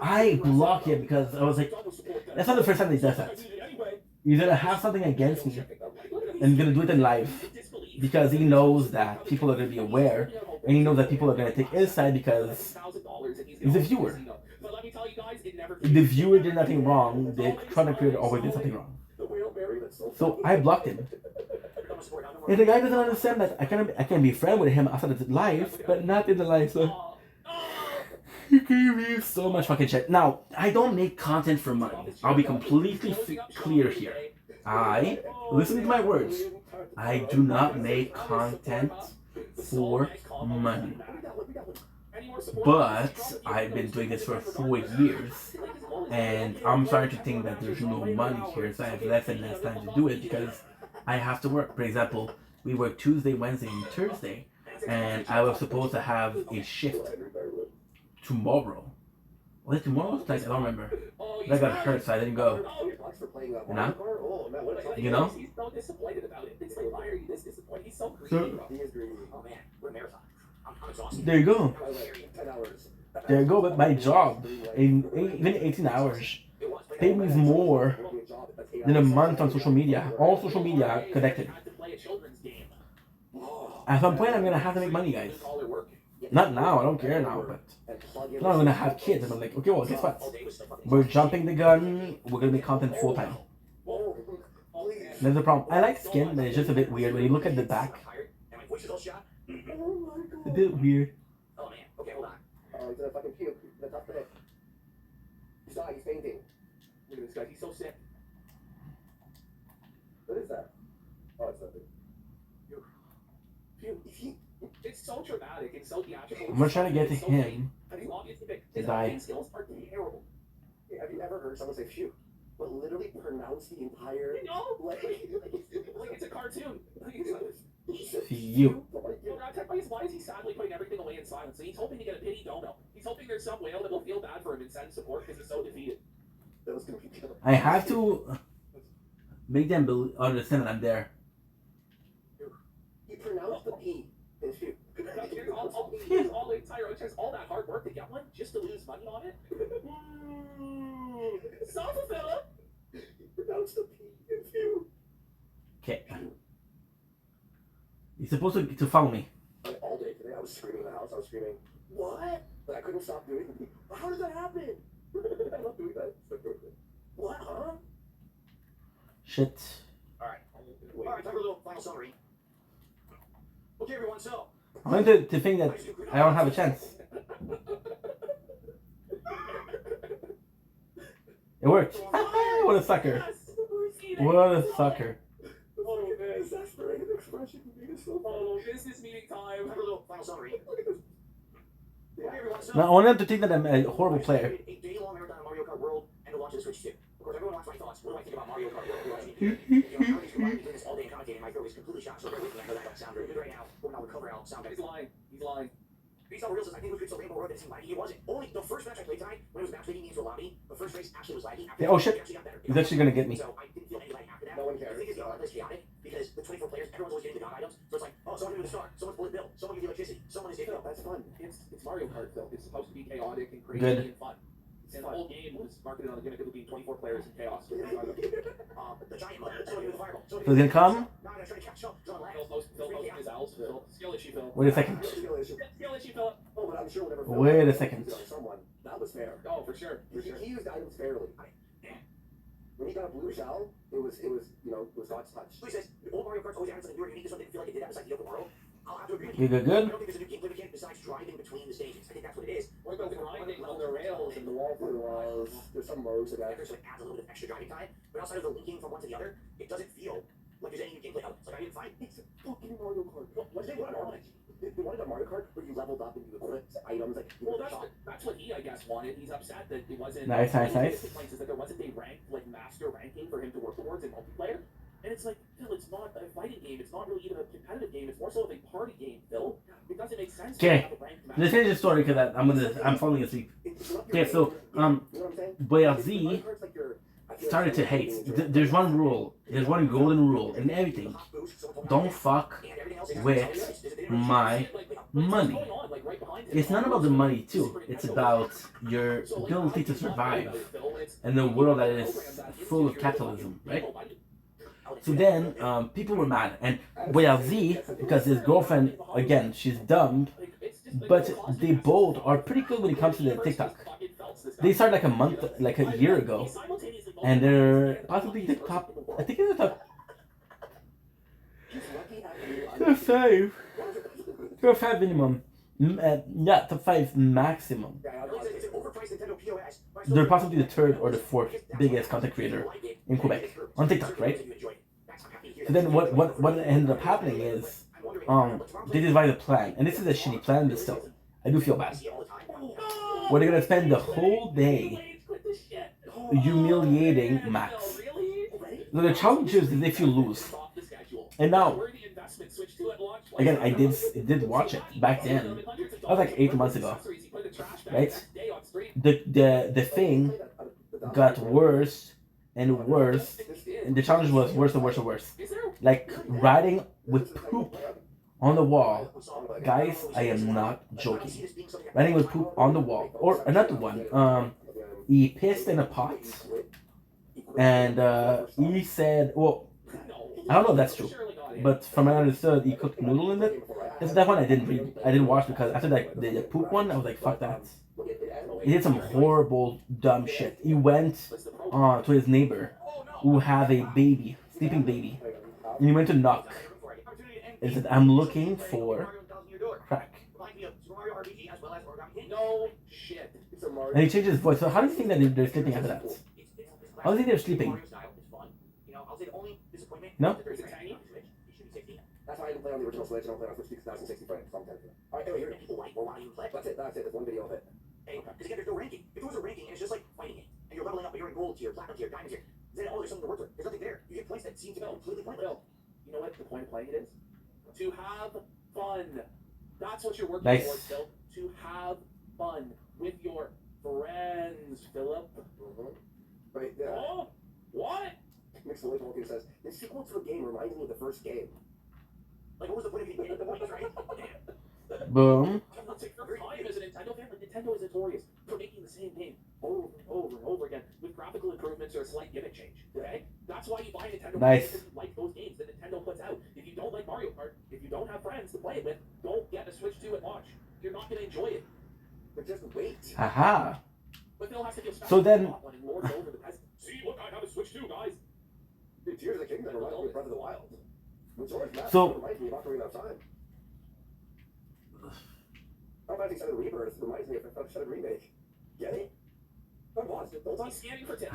I block him because I was like, that's not the first time he does that. He's gonna have something against me and he's gonna do it in live because he knows that people are gonna be aware and he knows that people are gonna take his side because he's a viewer. The viewer did nothing wrong, the content creator always did something wrong. So I blocked him. And the guy doesn't understand that I can be friends with him outside of the live, but not in the live, so he gave me so much fucking shit. Now, I don't make content for money. I'll be completely clear here. Listen to my words, I do not make content for money. But I've been doing this for 4 years, and I'm starting to think that there's no money here, so I have less and less time to do it because I have to work. For example, we work Tuesday, Wednesday, and Thursday, and I was supposed to have a shift tomorrow. Was it tomorrow? Like, I don't remember. But I got hurt, so I didn't go. You know? So, there you go. There you go, but my job, even 18 hours, paid me more than a month on social media. All social media connected. At some point, I'm gonna have to make money, guys. Not now, I don't care now, but now I'm gonna have kids, and I'm like, okay, well, guess what? We're jumping the gun. We're gonna make content full time. There's a problem. I like skin, but it's just a bit weird when you look at the back. A bit weird. Oh man, okay, hold on. Oh, he's gonna fucking puke. That's not today. He's not, he's fainting. Look at this guy, he's so sick. What is that? Oh, it's nothing. It's so dramatic and so theatrical. I'm gonna try to get to him to die. His skills are terrible. Hey, have you ever heard someone say phew? But literally pronounce the entire... like it's a cartoon. Phew. Why is he sadly putting everything away in silence? He's hoping to get a pity dono. He's hoping there's some whale that will feel bad for him and send support because he's so defeated. That was gonna be killer. I have to make them understand that I'm there. He pronounced the P in phew. All the entire all that hard work to get one just to lose money on it. Stop it, fella. He pronounced the P in phew. Okay. You're supposed to follow me. All day today, I was screaming in the house. I was screaming, what? But I couldn't stop doing it. How did that happen? I love doing that. What, huh? Shit. Alright, time for a little final summary. Okay, everyone, so. I'm going to think that I don't have a chance. It worked. What a sucker. What a sucker. Oh, man, exasperated expression. Oh, business meeting time. Have a little final summary. Now, I want them to think that I'm a horrible player. A day-long marathon of Mario Kart World and to watch the Switch 2. Of course, everyone wants my thoughts. What do I think about Mario Kart World? Doing this all day and commentating. My throat is completely shot, so bear with me. I know that don't sound very good right now. But when I'll recover, I'll sound better. He's lying. He's lying. Based on real says, I think it was Crystal Rainbow Road that seemed laggy. It wasn't. Only the first match I played tonight, when it was matchmaking me into a lobby, the first race actually was laggy. Yeah, oh shit. He's actually gonna get me. So I didn't feel any lag after that. No one cares. The thing is, the online is chaotic because the 24 players, everyone's always getting the god items. So it's like, oh, someone gave the star, someone's bullet bill, someone gave the electricity, someone is Phil. That's fun. It's Mario Kart, Phil. It's supposed to be chaotic and crazy and fun. And the whole game was marketed on the gimmick of being 24 players in chaos. The giant mud, someone gave the fireball. So he's gonna come? Skill issue, Phil. Wait a second. Skill issue, Phil. Oh, but I'm sure whatever. Wait a second. Someone that was fair. Oh, for sure. He used items fairly. When he got a blue shell, it was God's touch. So he says, old Mario Kart's always added something new or unique. This one didn't feel like it did that besides the open world. I'll have to agree with you. You good? I don't think there's a new gameplay mechanic besides driving between the stages. I think that's what it is. What about the grinding on the rails and the walkthrough walls? There's some modes of that. So it adds a little bit of extra driving time. But outside of the linking from one to the other, it doesn't feel like there's any new gameplay elements. Like I didn't find it's a fucking Mario Kart. What did they want? They wanted a Mario Kart where you leveled up and you equipped items like. Well, that's what he, I guess, wanted. He's upset that it wasn't. Nice. Is that there wasn't a master ranking for him to work towards in multiplayer. And it's like, Phil, it's not a fighting game. It's not really even a competitive game. It's more so of a party game, Phil. It doesn't make sense. Okay, let's finish the story because I'm falling asleep. Okay, so Boyardee started to hate. There's one rule. There's one golden rule in everything. Don't fuck with my money. It's not about the money too. It's about your ability to survive in a world that is full of capitalism, right? So then, people were mad, and Boyardee, because his girlfriend, again, she's dumb, but they both are pretty good when it comes to the TikTok. They started like a year ago, and they're possibly the top, I think they're the top 5 minimum. Yeah, top 5 maximum. They're possibly the 3rd or the 4th biggest content creator in Quebec on TikTok, right? So then what ended up happening is they devised a plan, and this is a shitty plan, but still, I do feel bad. Where they're gonna spend the whole day humiliating Max. So the challenge is if you lose. And now, again, I did watch it back then. That was like 8 months ago, right? The thing got worse and worse, and the challenge was worse and worse and worse. Like riding with poop on the wall. Guys, I am not joking. Riding with poop on the wall. Or another one. He pissed in a pot, and he said, well, I don't know if that's true, but from what I understood, he cooked noodle in it. It's that one I didn't watch because after that the poop one, I was like, fuck that. He did some horrible dumb shit. He went to his neighbor who have a baby, sleeping baby, and he went to knock and said, "I'm looking for crack." No shit. And he changed his voice. So how do you think that they're sleeping after that? How do you think they're sleeping? No? That's why I didn't play on the original Switch. I don't play on Switch 2060 frames. Alright, anyway, here people like, well, why do you play? That's it. There's one video of it. Because again, there's no ranking. If there was a ranking, it's just like fighting it. And you're leveling up, but you're in gold tier, platinum tier, diamond tier. Then, oh, there's something to work with. There's nothing there. You get points that seem to be completely pointless. You know what the point of playing it is? To have fun. That's what you're working towards, Phil. To have fun with your friends, Philip. Right, yeah. Oh, what? Mixed Willie Tolkien says, the sequel to a game reminds me of the first game. Like, what was the point of even getting the points, right? Boom. As a Nintendo fan, Nintendo is notorious for making the same game over and over and over again with graphical improvements or a slight gimmick change. Okay? That's why you buy Nintendo games because you like those games that Nintendo puts out. If you don't like Mario Kart, if you don't have friends to play it with, don't get a Switch 2 and watch. You're not going to enjoy it. But just wait. Haha. But Phil has to feel special. So then. See, look, I have a Switch 2, guys. Dude, Tears of the Kingdom reminds me of Breath of the Wild. So. Reminds me of Ocarina of Time. Final Fantasy 7 Rebirth reminds me of a 7 remake. Get it? Don't watch it. Don't He's scanning for tips.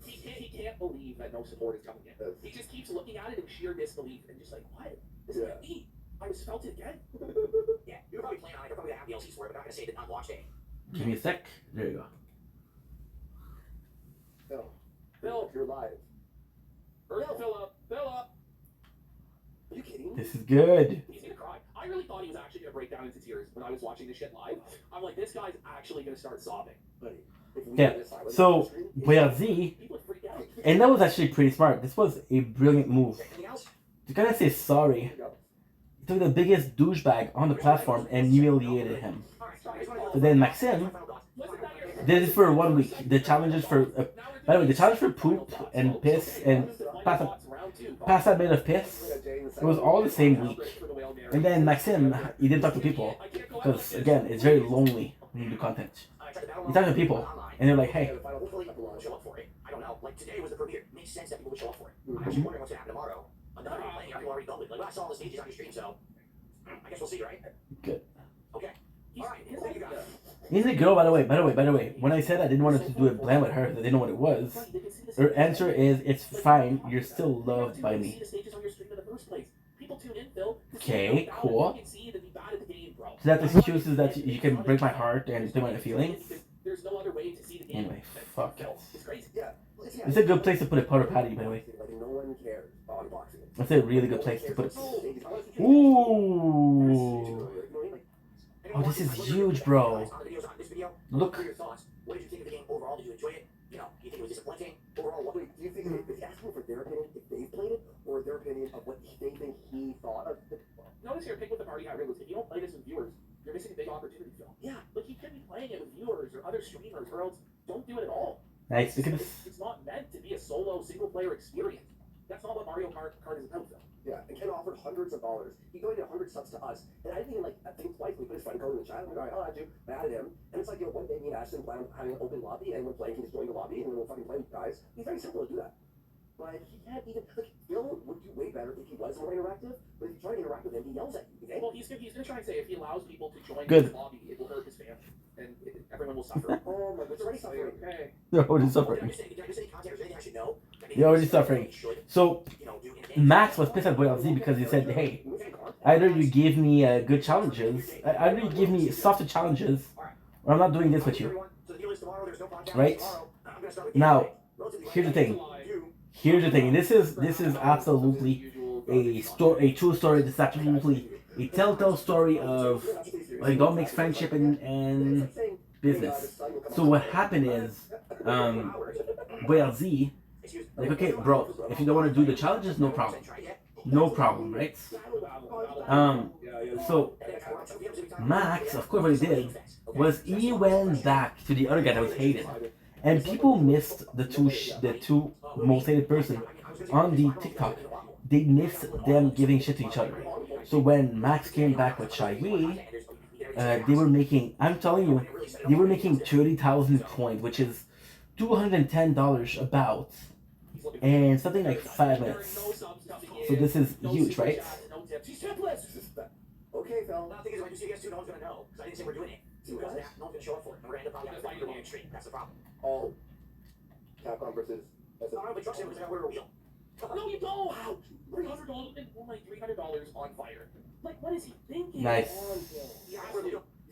He can't believe that no support is coming in. He just keeps looking at it in sheer disbelief and just like, what? This is me. I was felt it again. Yeah, you're probably playing on it. You're probably going to have DLCs for it, but not going to say that unwatched it. Give me a sec. There you go. Phil, you're live. Philip. Are you kidding me? This is good. He's gonna cry. I really thought he was actually gonna break down into tears when I was watching this shit live. I'm like, this guy's actually gonna start sobbing. Yeah. So Boyardee, and that was actually pretty smart. This was a brilliant move. To kind of say sorry. He took the biggest douchebag on the platform and humiliated him. So then Maxime did it for 1 week. The challenges for, by the way, the challenge for poop and piss and pass that bit of piss, it was all the same week. And then Maxime, he didn't talk to people because again, it's very lonely when you do content. You talk to people and they're like, hey. I don't know. Like today was the premiere. It makes sense that people would show up for it. I'm actually wondering what's gonna happen tomorrow. Another playing, are you already done with? Like I saw all the stages on your stream, so I guess we'll see, right? Good. Okay. All right. Thank you guys. He's a girl, by the way. When I said I didn't want to do a blend with her, I didn't know what it was. Her answer is, it's fine. You're still loved by me. Okay, cool. So that excuses that you can break my heart and do my feelings. Anyway, fuck it. It's a good place to put a powder patty, by the way. That's a really good place to put it. Ooh. Oh, this is huge, bro. Look. What did you think of the game overall? Did you enjoy it? You know, do you think it was disappointing? Overall, what do you think? Is he asking for their opinion if they played it, or their opinion of what they think he thought of it? Notice here, pick what the party hat is. If you don't play this with viewers, you're missing a big opportunity, Phil. Yeah, like you could be playing it with viewers or other streamers, or else don't do it at all. Nice. Look at this. It's not meant to be a solo, single-player experience. That's not what Mario Kart is about, Phil. Yeah, and Ken offered hundreds of dollars. He donated 100 subs to us, and I didn't even think twice. We put his friend code in the chat. I'm like, all right, I'll add you. I added him, and it's like, you know, one day me and Ashton plan on having an open lobby, and we're playing, can just join the lobby, and then we'll fucking play with you guys. It's very simple to do that. But he can't even, like, Phil would do way better if he was more interactive, but if you try to interact with him, he yells at you, okay? Well, he's gonna try and say if he allows people to join the lobby, it will hurt his family, and everyone will suffer. Oh my God, it's already suffering. Okay. They're already suffering. You're already suffering. So, Max was pissed at Boyardee because he said, hey, either you give me good challenges, either you give me softer challenges, or I'm not doing this with you. Right? Now, here's the thing. And this is absolutely a true story. This is absolutely a telltale story of like don't mix friendship and business. So what happened is Boyardee, like, okay, bro, if you don't want to do the challenges, no problem, right? So Max, of course, what he did was he went back to the other guy that was hated, and people missed the two most hated person on the TikTok they missed them giving shit to each other. So when Max came back with Shai-Yi, they were making, I'm telling you, they were making 30,000 coins, which is $210 about, and something like 5 minutes. So this is huge, right? Okay, Phil. The thing is, when you see the S2, no one's gonna know. Because I didn't say we're doing it. So no one's gonna show up for it. And we're gonna end up probably fighting on the street. That's the problem. Oh. Capcom versus... No, but truck samples are gonna order a wheel. No, you don't. $300 and like $300 on fire. Like, what is he thinking? Nice. He's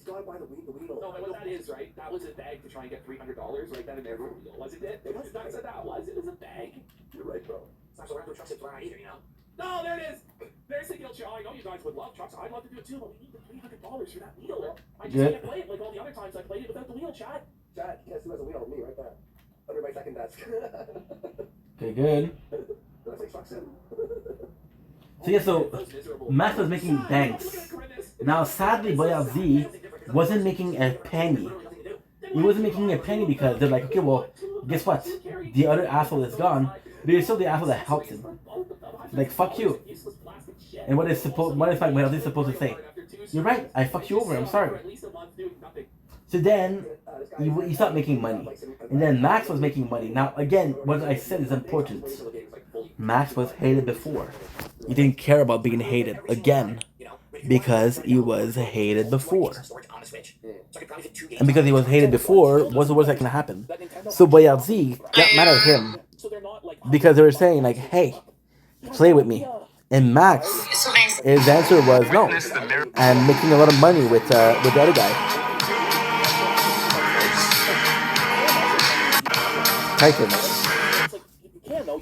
gotta buy the wheel. No, but what that is, right? That was a bag to try and get $300 right then and there for a wheel, wasn't it? It was not that was. It was a bag. You're right, bro. It's not so we're not doing truck samples around either, you know? No, there it is. There's the guilt. I know you guys would love trucks. I'd love to do it too, but we need the $300 for that wheel. I just can't play it like all the other times I played it without the wheel, Chad. Chad, guess who has a wheel? Me, right there. Under my second desk. Okay, good. That's like truck sim. So yeah, so Max was making banks. Now sadly, Boyard Z wasn't making a penny. He wasn't making a penny because they're like, okay, well, guess what? The other asshole is gone, but you're still the asshole that helped him. Like, fuck you. And what is Boyard Z supposed to say? You're right, I fucked you over, I'm sorry. So then, he stopped making money. And then Max was making money. Now, again, what I said is important. Max was hated before. He didn't care about being hated again. Because he was hated before. And because he was hated before, what's the worst that can happen? So Boyard Z got mad at him. Because they were saying, like, hey, play with me. And Max, his answer was no. And making a lot of money with the other guy. Titans.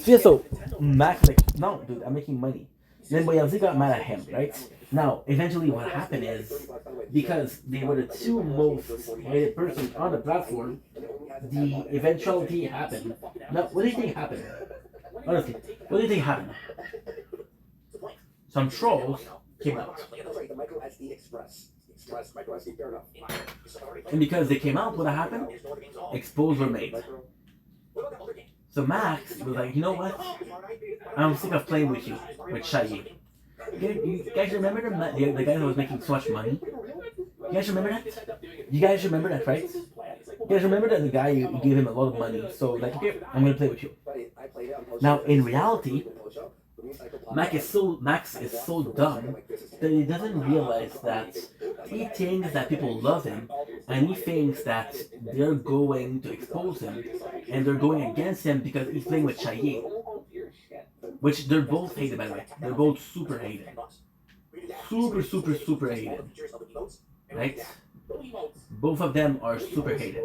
So yeah, so Max was like, no, dude, I'm making money. Then Boyard Z got mad at him, right? Now, eventually what happened is, because they were the two most hated persons on the platform, the eventuality happened. Now, what do you think happened? Honestly, what do you think happened? Some trolls came out. And because they came out, what happened? Expos were made. So Max was like, you know what? I'm sick of playing with you, with Shai-Yi. You guys remember the guy that was making so much money? You guys remember that? You guys remember that, right? You guys remember that the guy, you gave him a lot of money, so like, okay, I'm gonna play with you. Now, in reality, Max is so dumb that he doesn't realize that he thinks that people love him, and he thinks that they're going to expose him, and they're going against him because he's playing with Shai-Yi. Which they're both hated, by the way. They're both super hated. Super hated. Right? Both of them are super hated.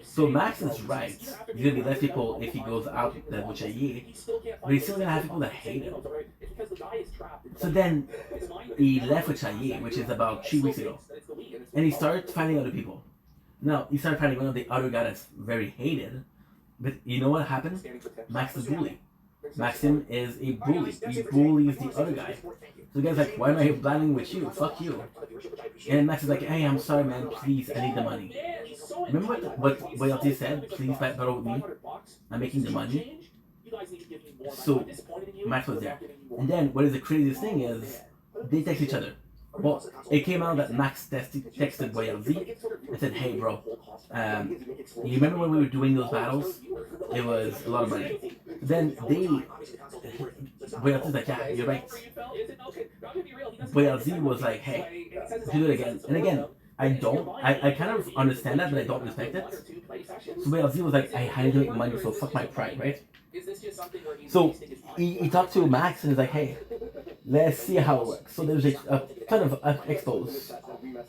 So Max is right. He's gonna be less people if he goes out with Shai-Yi, but he's still gonna have people that hate him. So then he left with Shai-Yi, which is about 3 weeks ago, and he started finding other people. Now he started finding one of the other guys that's very hated, but you know what happened? Max is bully. Maxim is a bully. He bullies the other guy. So the guy's like, why am I planning with you? Fuck you. And Max is like, hey, I'm sorry, man. Please, I need the money. Remember what Boyard Z said? Please battle with me. I'm making the money. So Max was there. And then what is the craziest thing is they text each other. Well, it came out that Max texted Boyard Z and said, hey, bro, you remember when we were doing those battles? It was a lot of money. Then Boyard Z's like, yeah, you're right. Boyard Z was like, hey, do it again. And again, I kind of understand that, but I don't respect it. So Boyard Z was like, I need to make money, so fuck my pride, right? So he talked to Max and he's like, hey, let's see how it works. So there's a ton of expos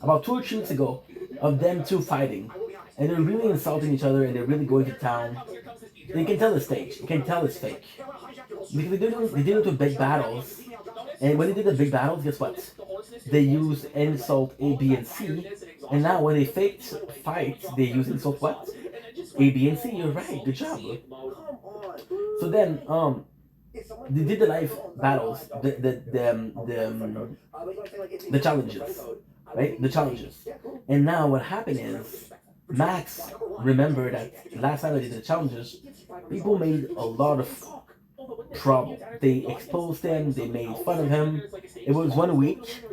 about 2 or 3 weeks ago of them two fighting, and they're really insulting each other and they're really going to town. And you can tell it's stage. You can tell it's fake because they did it with big battles, and when they did the big battles, guess what? They used insult A, B, and C, and now when they faked fights, they use insult what? A, B, and C. You're right. Good job. So then, they did the live battles, the challenges, right? The challenges. And now what happened is, Max remembered that last time I did the challenges, people made a lot of trouble. They exposed him. They made fun of him. It was 1 week.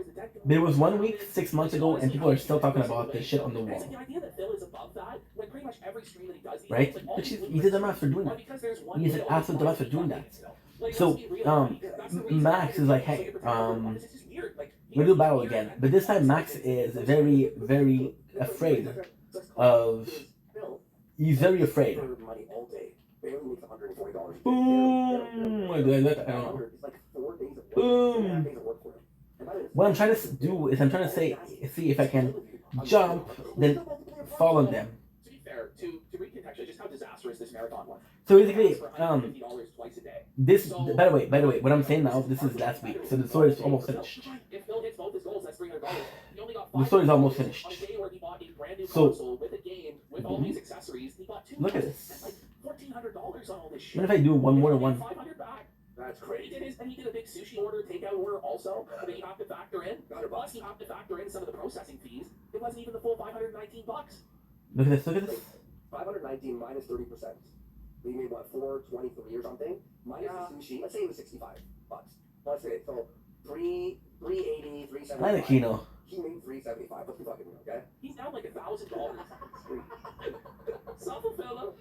But it was 1 week 6 months ago, and people are still talking about this shit on the wall. Right? But he did the math for doing that. He's an absolute dumbass for doing that. So, Max is like, hey, we'll do battle again. But this time, Max is very, very afraid of. He's very afraid. Boom! I don't know. Boom! What I'm trying to do is I'm trying to see if I can jump, then fall on them. So basically, this, by the way, what I'm saying now, this is last week, so the story is almost finished. The story is almost finished. So, look at this. What if I do one more to one? That's crazy. And he did a big sushi order, takeout order also, that you have to factor in. Plus, you have to factor in some of the processing fees. It wasn't even the full $519. Look at this, look at this. 519 minus 30%. We made what, 423 or something? Minus the sushi, let's say it was $65. Let's say it. So 380, 375. I like Kino. He made 375. Let's be fucking real, okay? He's down like $1,000. Supple fella.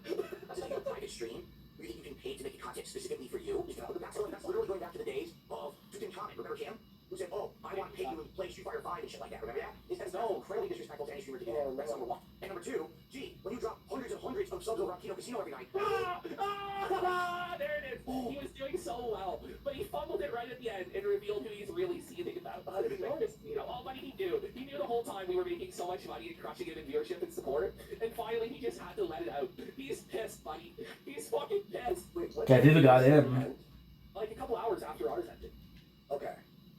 That's like a private stream. You can pay to make content specifically for you. That's literally going back to the days of Tutankhamun. Remember him? Who said, oh, I want to pay you and play Street Fighter 5 and shit like that. Remember that? That's no incredibly disrespectful to any streamer to do that. That's number one. And number two, gee, when you drop hundreds and hundreds of subs over on Kino Casino every night. There it is. He was doing so well, but he fumbled it right at the end and revealed who he's really seething about. You know, all money he knew. He knew the whole time we were making so much money and crushing it in viewership and support. And finally, he just had to let it out. He's pissed, buddy. He's fucking pissed. Can't even got him. Like a couple hours after ours ended. Okay.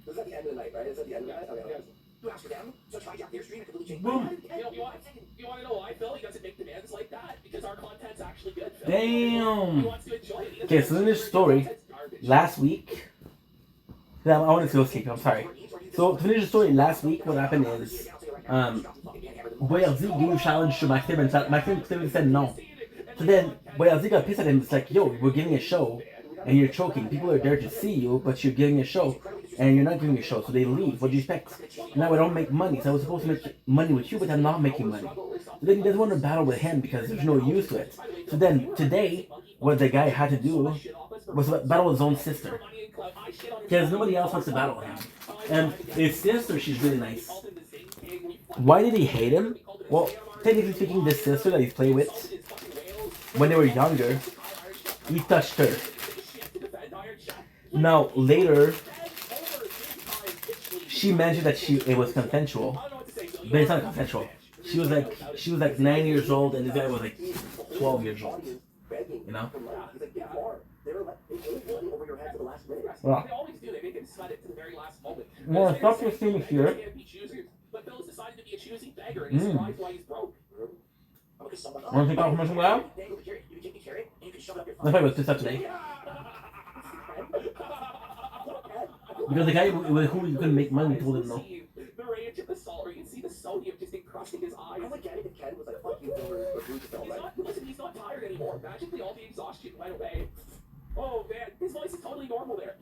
This is at the end of the night, right? Is at the end of the night? Okay. You asked for them, so hijack their stream and completely change. Boom. You want to know why, Phil? He doesn't make demands like that because our content's actually good, Phil. Damn. He wants to enjoy it. Okay, so in this story, last week, I want to go sleep, I'm sorry. So to finish the story, last week, what happened is, Boyardi gave a challenge to Maxime, and Maxime said no. So then, Boyardi got pissed at him. It's like, yo, we're giving a show, and you're choking. People are there to see you, but you're giving a show, and you're not giving a show. So they leave. What do you expect? Now I don't make money, so I was supposed to make money with you, but I'm not making money. So then he doesn't want to battle with him because there's no use to it. So then, today, what the guy had to do was battle his own sister. Because nobody else wants to battle with him. And his sister, she's really nice. Why did he hate him? Well, technically speaking, this sister that he's played with, when they were younger, he touched her. Now, later, she mentioned that it was consensual. But it's not consensual. She was like 9 years old, and this guy was like 12 years old. You know? Well, well, stop your stream here. But Phil's decided to be a choosing beggar, and he's surprised why he's broke. Want to take off from now? That's why I was pissed off today. Because the guy with whom you couldn't make money told him no. The rage of the salt, or you can see the sodium just encrusting his eyes. I would get it if Ken was like, fuck you, Listen, he's not tired anymore. Magically, all the exhaustion went away. Oh man, his voice is totally normal there.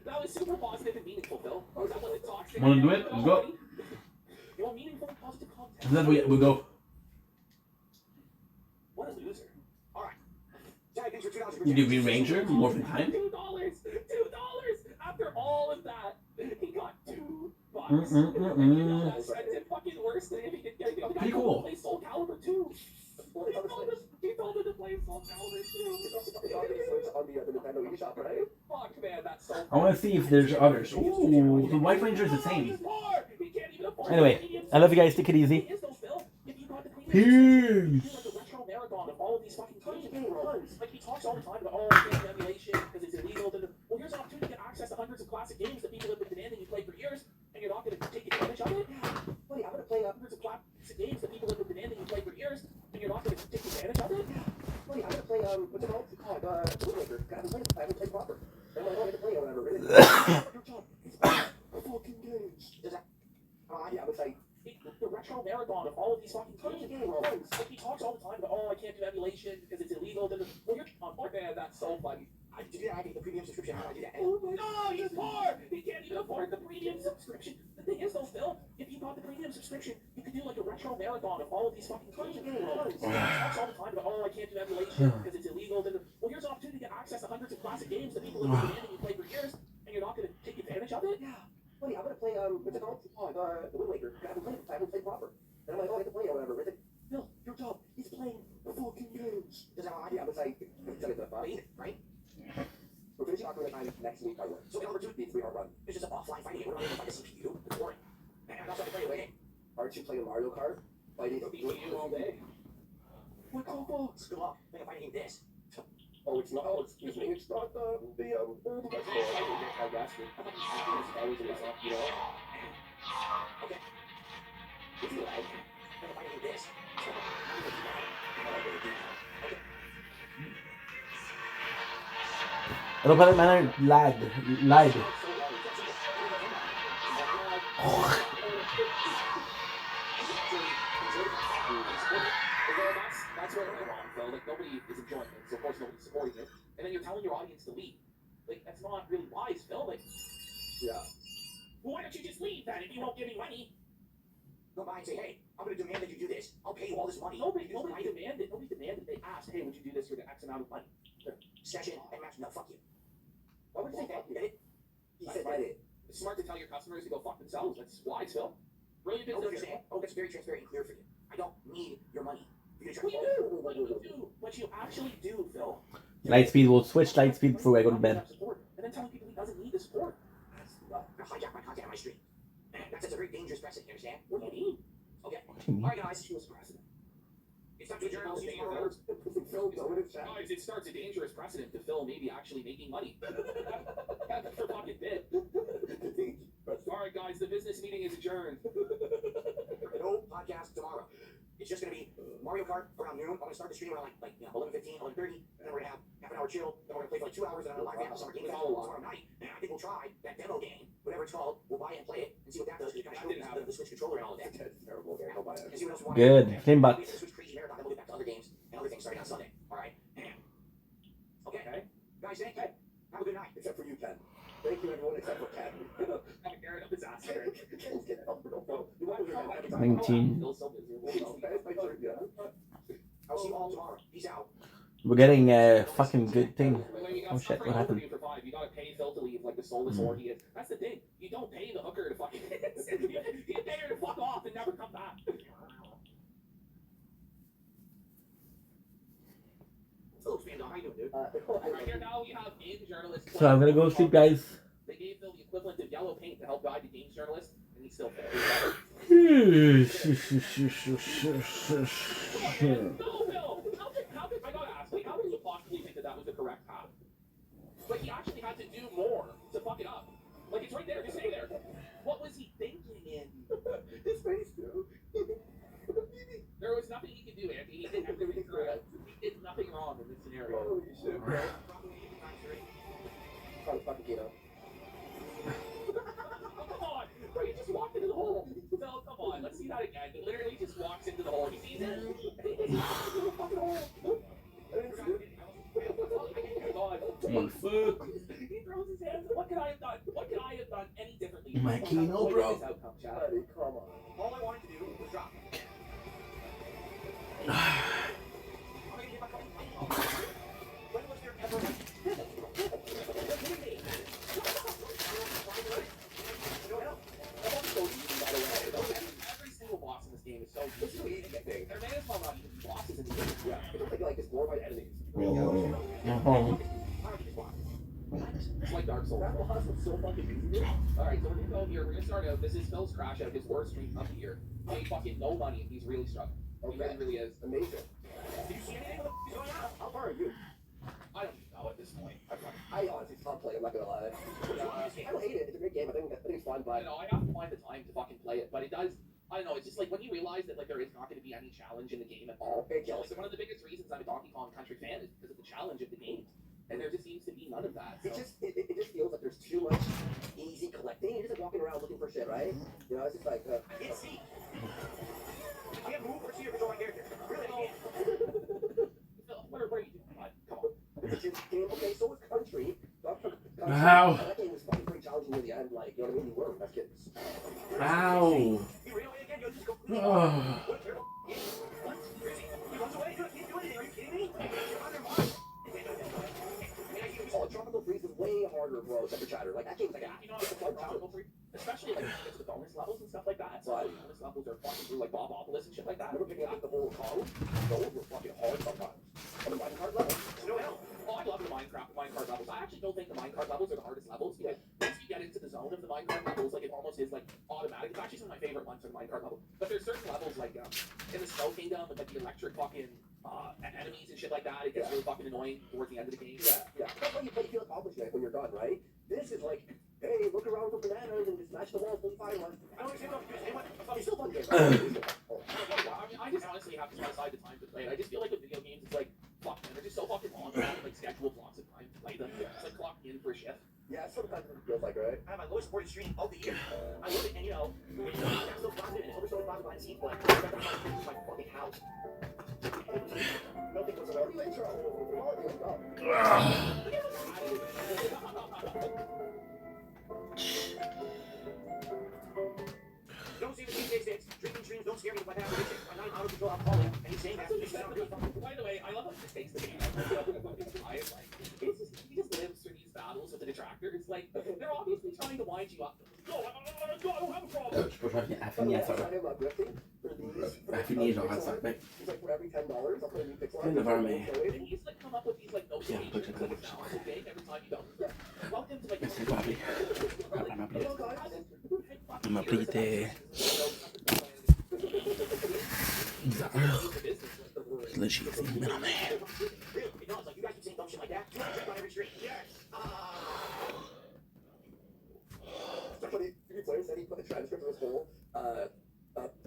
That was super positive and meaningful, Phil. That wasn't toxic. Want to do it? Let's go. You want meaningful and positive content? Then we'll go. What a loser. Alright. You do Green Ranger more for time? $2. After all of that, he got $2. That's fucking worse than if he did get it. Pretty cool. Play Soul Calibur 2. He told him to play Soul Calibur 2. On the Nintendo eShop, right? Fuck, man, that's so I want to see if there's others. Ooh, the White Ranger is the same. Anyway, I love you guys. Take it easy. Peace. Like, he talks all the time about, oh, I can't emulation because it's illegal. Well, here's an opportunity to get access to hundreds of classic games that people have been demanding you play for years, and you're not going to take advantage of it? Buddy, I'm going to play hundreds of classic games that people have been demanding you play for years, and you're not going to take advantage of it? Buddy, I'm going to play, what's it called? It's called, Woodmaker. I haven't played proper. I'm going to play or whatever. Really? Your job. It's fucking games. Yeah, I would say, retro marathon of all of these fucking games. Like he talks all the time about, oh, I can't do emulation because it's illegal. Well, you're on board, man. That's so funny. I do that. I get the premium subscription. How do I do that? Oh my God, he's poor. He can't even afford the premium subscription. The thing is, though, Phil, if you bought the premium subscription, you could do like a retro marathon of all of these fucking games. He talks all the time about, oh, I can't do emulation because it's illegal. Well, here's an opportunity to get access to hundreds of classic games that people have been demanding you play for years, and you're not going to take advantage of it. Yeah. Buddy, I'm gonna play what's it called? Oh, the Wind Waker. I haven't played proper. And I'm like, oh, I get to play it or whatever. It's like, Phil, your job. He's playing the fucking games. Does that have an idea? I was like, right? We're finishing Ocarina of Time next week, by the way. So in order to beat 3-hour run, it's just a offline fighting game. We're not able to find a CPU. It's boring. And I'm not trying to play a game. Aren't you playing Mario Kart? Fighting you all day. What the fuck? Good luck. Think I'm fighting this. Oh, it's not. Oh, excuse me. It's not the old West Coast. I guess. You know? Okay. If you like, think I'm fighting this. Ano pa rin man lag. That's where we're wrong, though. Like, nobody is enjoying it, so of course nobody's supporting it. And then you're telling your audience to leave. Like, that's not really wise, Phil. Like, yeah. Well, why don't you just leave then if you won't give me money? Go by and say, hey, I'm going to demand that you do this. I'll pay you all this money. Nobody demanded. Nobody demanded. They asked, hey, would you do this for the X amount of money? Session and match. No, fuck you. Why would you say that? You get it? He said that. It. It's smart to tell your customers to go fuck themselves. That's wise, Phil. Brilliant business. Understand? Oh, that's very transparent and clear for you. I don't need your money. What you do? What you actually do, Phil. Lightspeed will switch Lightspeed before I go to bed. And then telling people he doesn't need the support. That's hijack my content on my stream. That's a very dangerous precedent, you understand? What do you mean? Okay. Alright, guys. It's time to adjourn. I'll see you tomorrow. Guys, it starts a dangerous precedent to Phil maybe actually making money. That's for fucking bit. Alright, guys, the business meeting is adjourned. No podcast tomorrow. It's just going to be Mario Kart around noon. I'm going to start the stream around like 11:15, 11:30, and then we're going to have half an hour chill. Then we're going to play for like 2 hours, and then I'm going to live Summer Game Festival tomorrow night. And I think we'll try that demo game, whatever it's called. We'll buy it and play it and see what that does. Because it kind of shows the Switch controller and all of that. That's terrible. I'll buy it. And see what else we want. Good. Same but. Switch Crazy Marathon, then we'll get back to other games and other things starting on Sunday. All right. Okay. Guys, thank you. Have a good night. Except for you, Ken. Thank you, everyone, except for Ken. I'm Aaron, a disaster. 19. I'll see you all tomorrow. Peace out. We're getting a fucking good thing. Oh shit, what happened? You gotta pay Phil to leave like the soulless whore he is. That's the thing. You don't pay the hooker to fucking you pay her to fuck off and never come back. Right here now we have game journalist. So I'm gonna go sleep, guys. They gave Phil the equivalent of yellow paint to help guide the games journalist, and he still failed. No, Phil! How did I gotta ask, like, how did you possibly think that was the correct path? Like, he actually had to do more to fuck it up. Like, it's right there, just stay there. What was he thinking in? His face, dude. There was nothing he could do, Andy. He did everything correct. He did nothing wrong in this scenario. Holy shit, bro. Probably fucking keto. Come on! Bro, he just walked into the hole. No, come on, let's see that again. He literally just walks into the hole. He sees it. And he just walks into the fucking hole. My foot. He throws his hands. What could I have done? What could I have done any differently? My Kino, bro. Buddy, come on. All I wanted to do was drop. When was there ever every single boss in this game is so easy. There may as well not even be bosses in the game. Yeah, it looks like this glorified enemies. It's like Dark Souls. That boss was so fucking easy. Alright, so we're gonna go here. We're gonna start out. This is Phil's crash out, his worst streak of the year. He fucking no money, and he's really struggling. He really is. Amazing. Did you see anything of what's going on? How far are you? I don't even know at this point. I honestly can't play, I'm not gonna lie. I don't hate it, it's a great game, I think it's fun, but... You know, I have to find the time to fucking play it, but it does... I don't know, it's just like when you realize that like there is not going to be any challenge in the game at all. So one of the biggest reasons I'm a Donkey Kong Country fan is because of the challenge of the games. And there just seems to be none of that. So. It just feels like there's too much easy collecting. You're just like walking around looking for shit, right? You know, it's just like... Ow. And that game was fucking pretty challenging near the end, like, you know what I mean? You were best kids. Ow. Oh. Oh, Tropical Freeze was way harder, bro, except for Chatter. Like, that game's like, You know, Tropical Freeze, especially like it's the bonus levels and stuff like that. So the bonus levels are fucking through like Bobopolis and shit like that. I remember picking up the whole column. Those were fucking hard sometimes. On the minecart level. No, hell. Oh, I love the minecart levels. I actually don't think the minecart levels are the hardest levels because once you get into the zone of the minecart levels, like it almost is like automatic. It's actually some of my favorite ones for the minecart level. But there's certain levels like in the Snow Kingdom with like the electric fucking enemies and shit like that. It gets really fucking annoying towards the end of the game. Yeah. But you feel accomplished when you're done, right? This is like, hey, look around for bananas and just smash the wall, fully fine one. I don't understand what it's still fun game. I mean, I just honestly have to set aside the time to play it. I just feel like with video games, it's like, fuck, man, they're just so fucking long. I have like scheduled blocks of time to play them. It's like clocking in for a shift. Yeah, sometimes it feels like, right? I have my lowest supported stream of the year. I love it, and you know, I'm still positive and overshowing behind the scenes, but I got to my fucking house. Nothing was already in trouble. Don't see the T66. Drinking streams don't scare me with my past addiction. I'm not an out-of-control alcoholic, and he's saying that to me. By the way, I love how this takes the game. He just lives through these battles with the detractors. Like, they're obviously trying to wind you up. No, I don't have a problem. Je peux finir ça. Va finir genre à ça. Mais. Devant mais. Tiens, pas que ça. Mais c'est pas appelé. Elle m'a appelé. Elle m'a appelé, il était. Là, j'ai dit, mais non, mais. Players said he put the transcript of his whole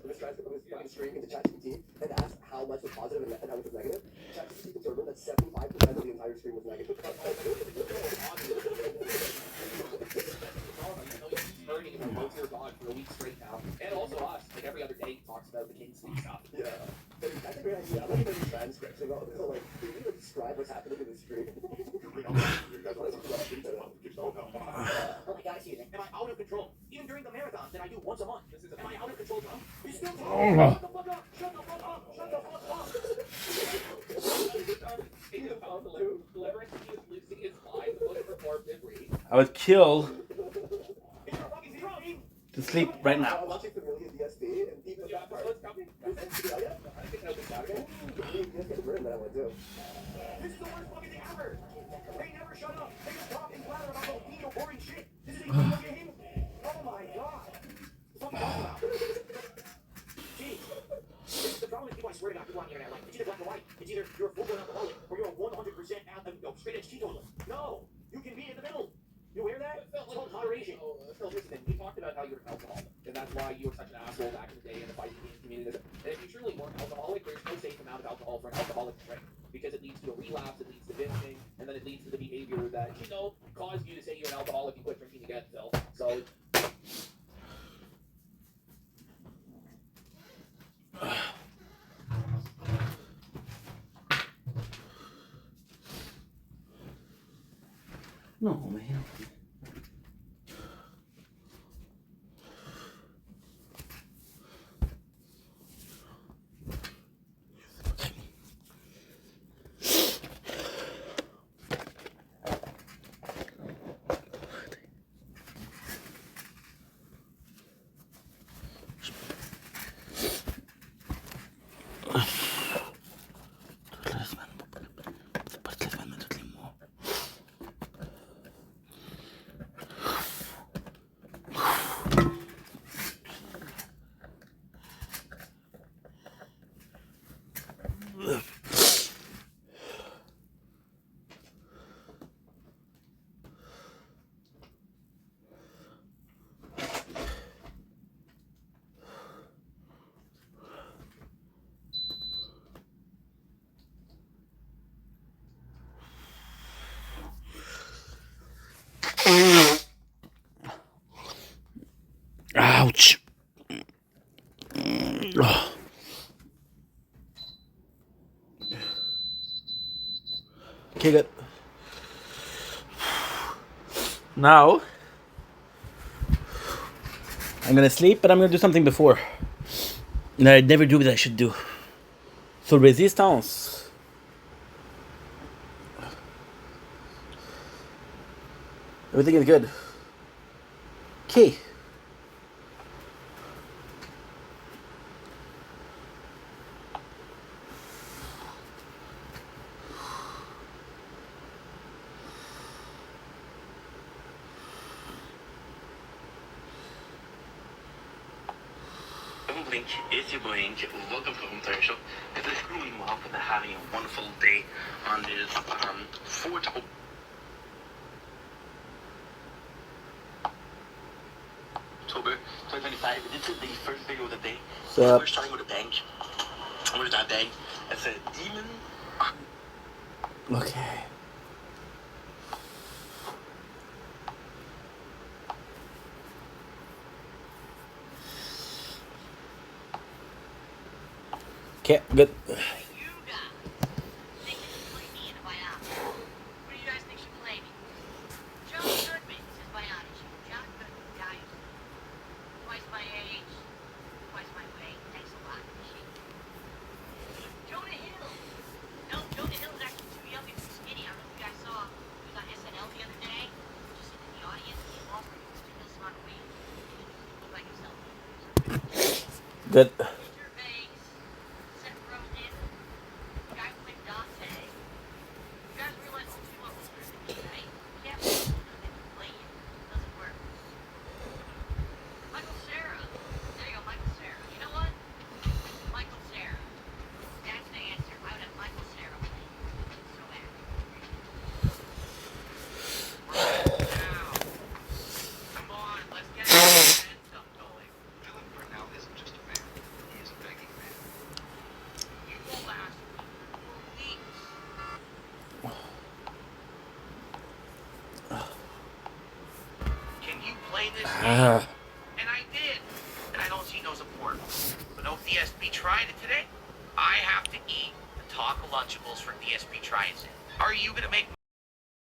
this transcript of his stream into ChatGPT and asked how much was positive and how much was negative. ChatGPT determined that 75% of the entire stream was negative. For a week straight now, and also us. Like every other day, he talks about the King's League stuff. Yeah, that's a great idea. I'm not even making transcripts. So like, can you describe what's happening in the stream? Oh my God, excuse me. Am I out of control? Even during the marathons that I do once a month. Am I out of control, Tom? You still talking? Shut the fuck up! Shut the fuck up! Shut the fuck up! I would kill to sleep right now. I'm watching Familia DSP and people got part. I think that was Saturday. Just get rid of that one too. This is the worst fucking thing ever. They never shut up. They just talk and blather about those video boring shit. This is a video game. Oh my God. What the fuck are you talking about? Jeez. This is the problem with people, I swear to God, people on the internet. Like, it's either black or white. It's either you're a full-blown alcoholic or you're a 100% straight-edge teetotaler. No. You can be in the middle. You aware of that? It's called moderation. Phil, listen, we talked about how you're an alcoholic, and that's why you were such an asshole back in the day in the fighting game community. And if you truly weren't alcoholic, there's no safe amount of alcohol for an alcoholic to drink, because it leads to a relapse, it leads to binging, and then it leads to the behavior that, you know, caused you to say you're an alcoholic and quit drinking again, Phil. So... No, man. Ouch. Oh. Okay, good. Now, I'm gonna sleep, but I'm gonna do something before. And I never do what I should do. So resistance. Everything is good. Okay. Blink, it's your boy Ink. Welcome to Home Tire Show. This is really well for having a wonderful day on this 4th of October 2025. This is the first video of the day. So, we're starting with a bang. Where's that bang? It's a demon. Okay. Okay, good. Good. And I did. And I don't see no support. But no DSP tried it today. I have to eat the taco Lunchables for DSP tries it. Are you gonna make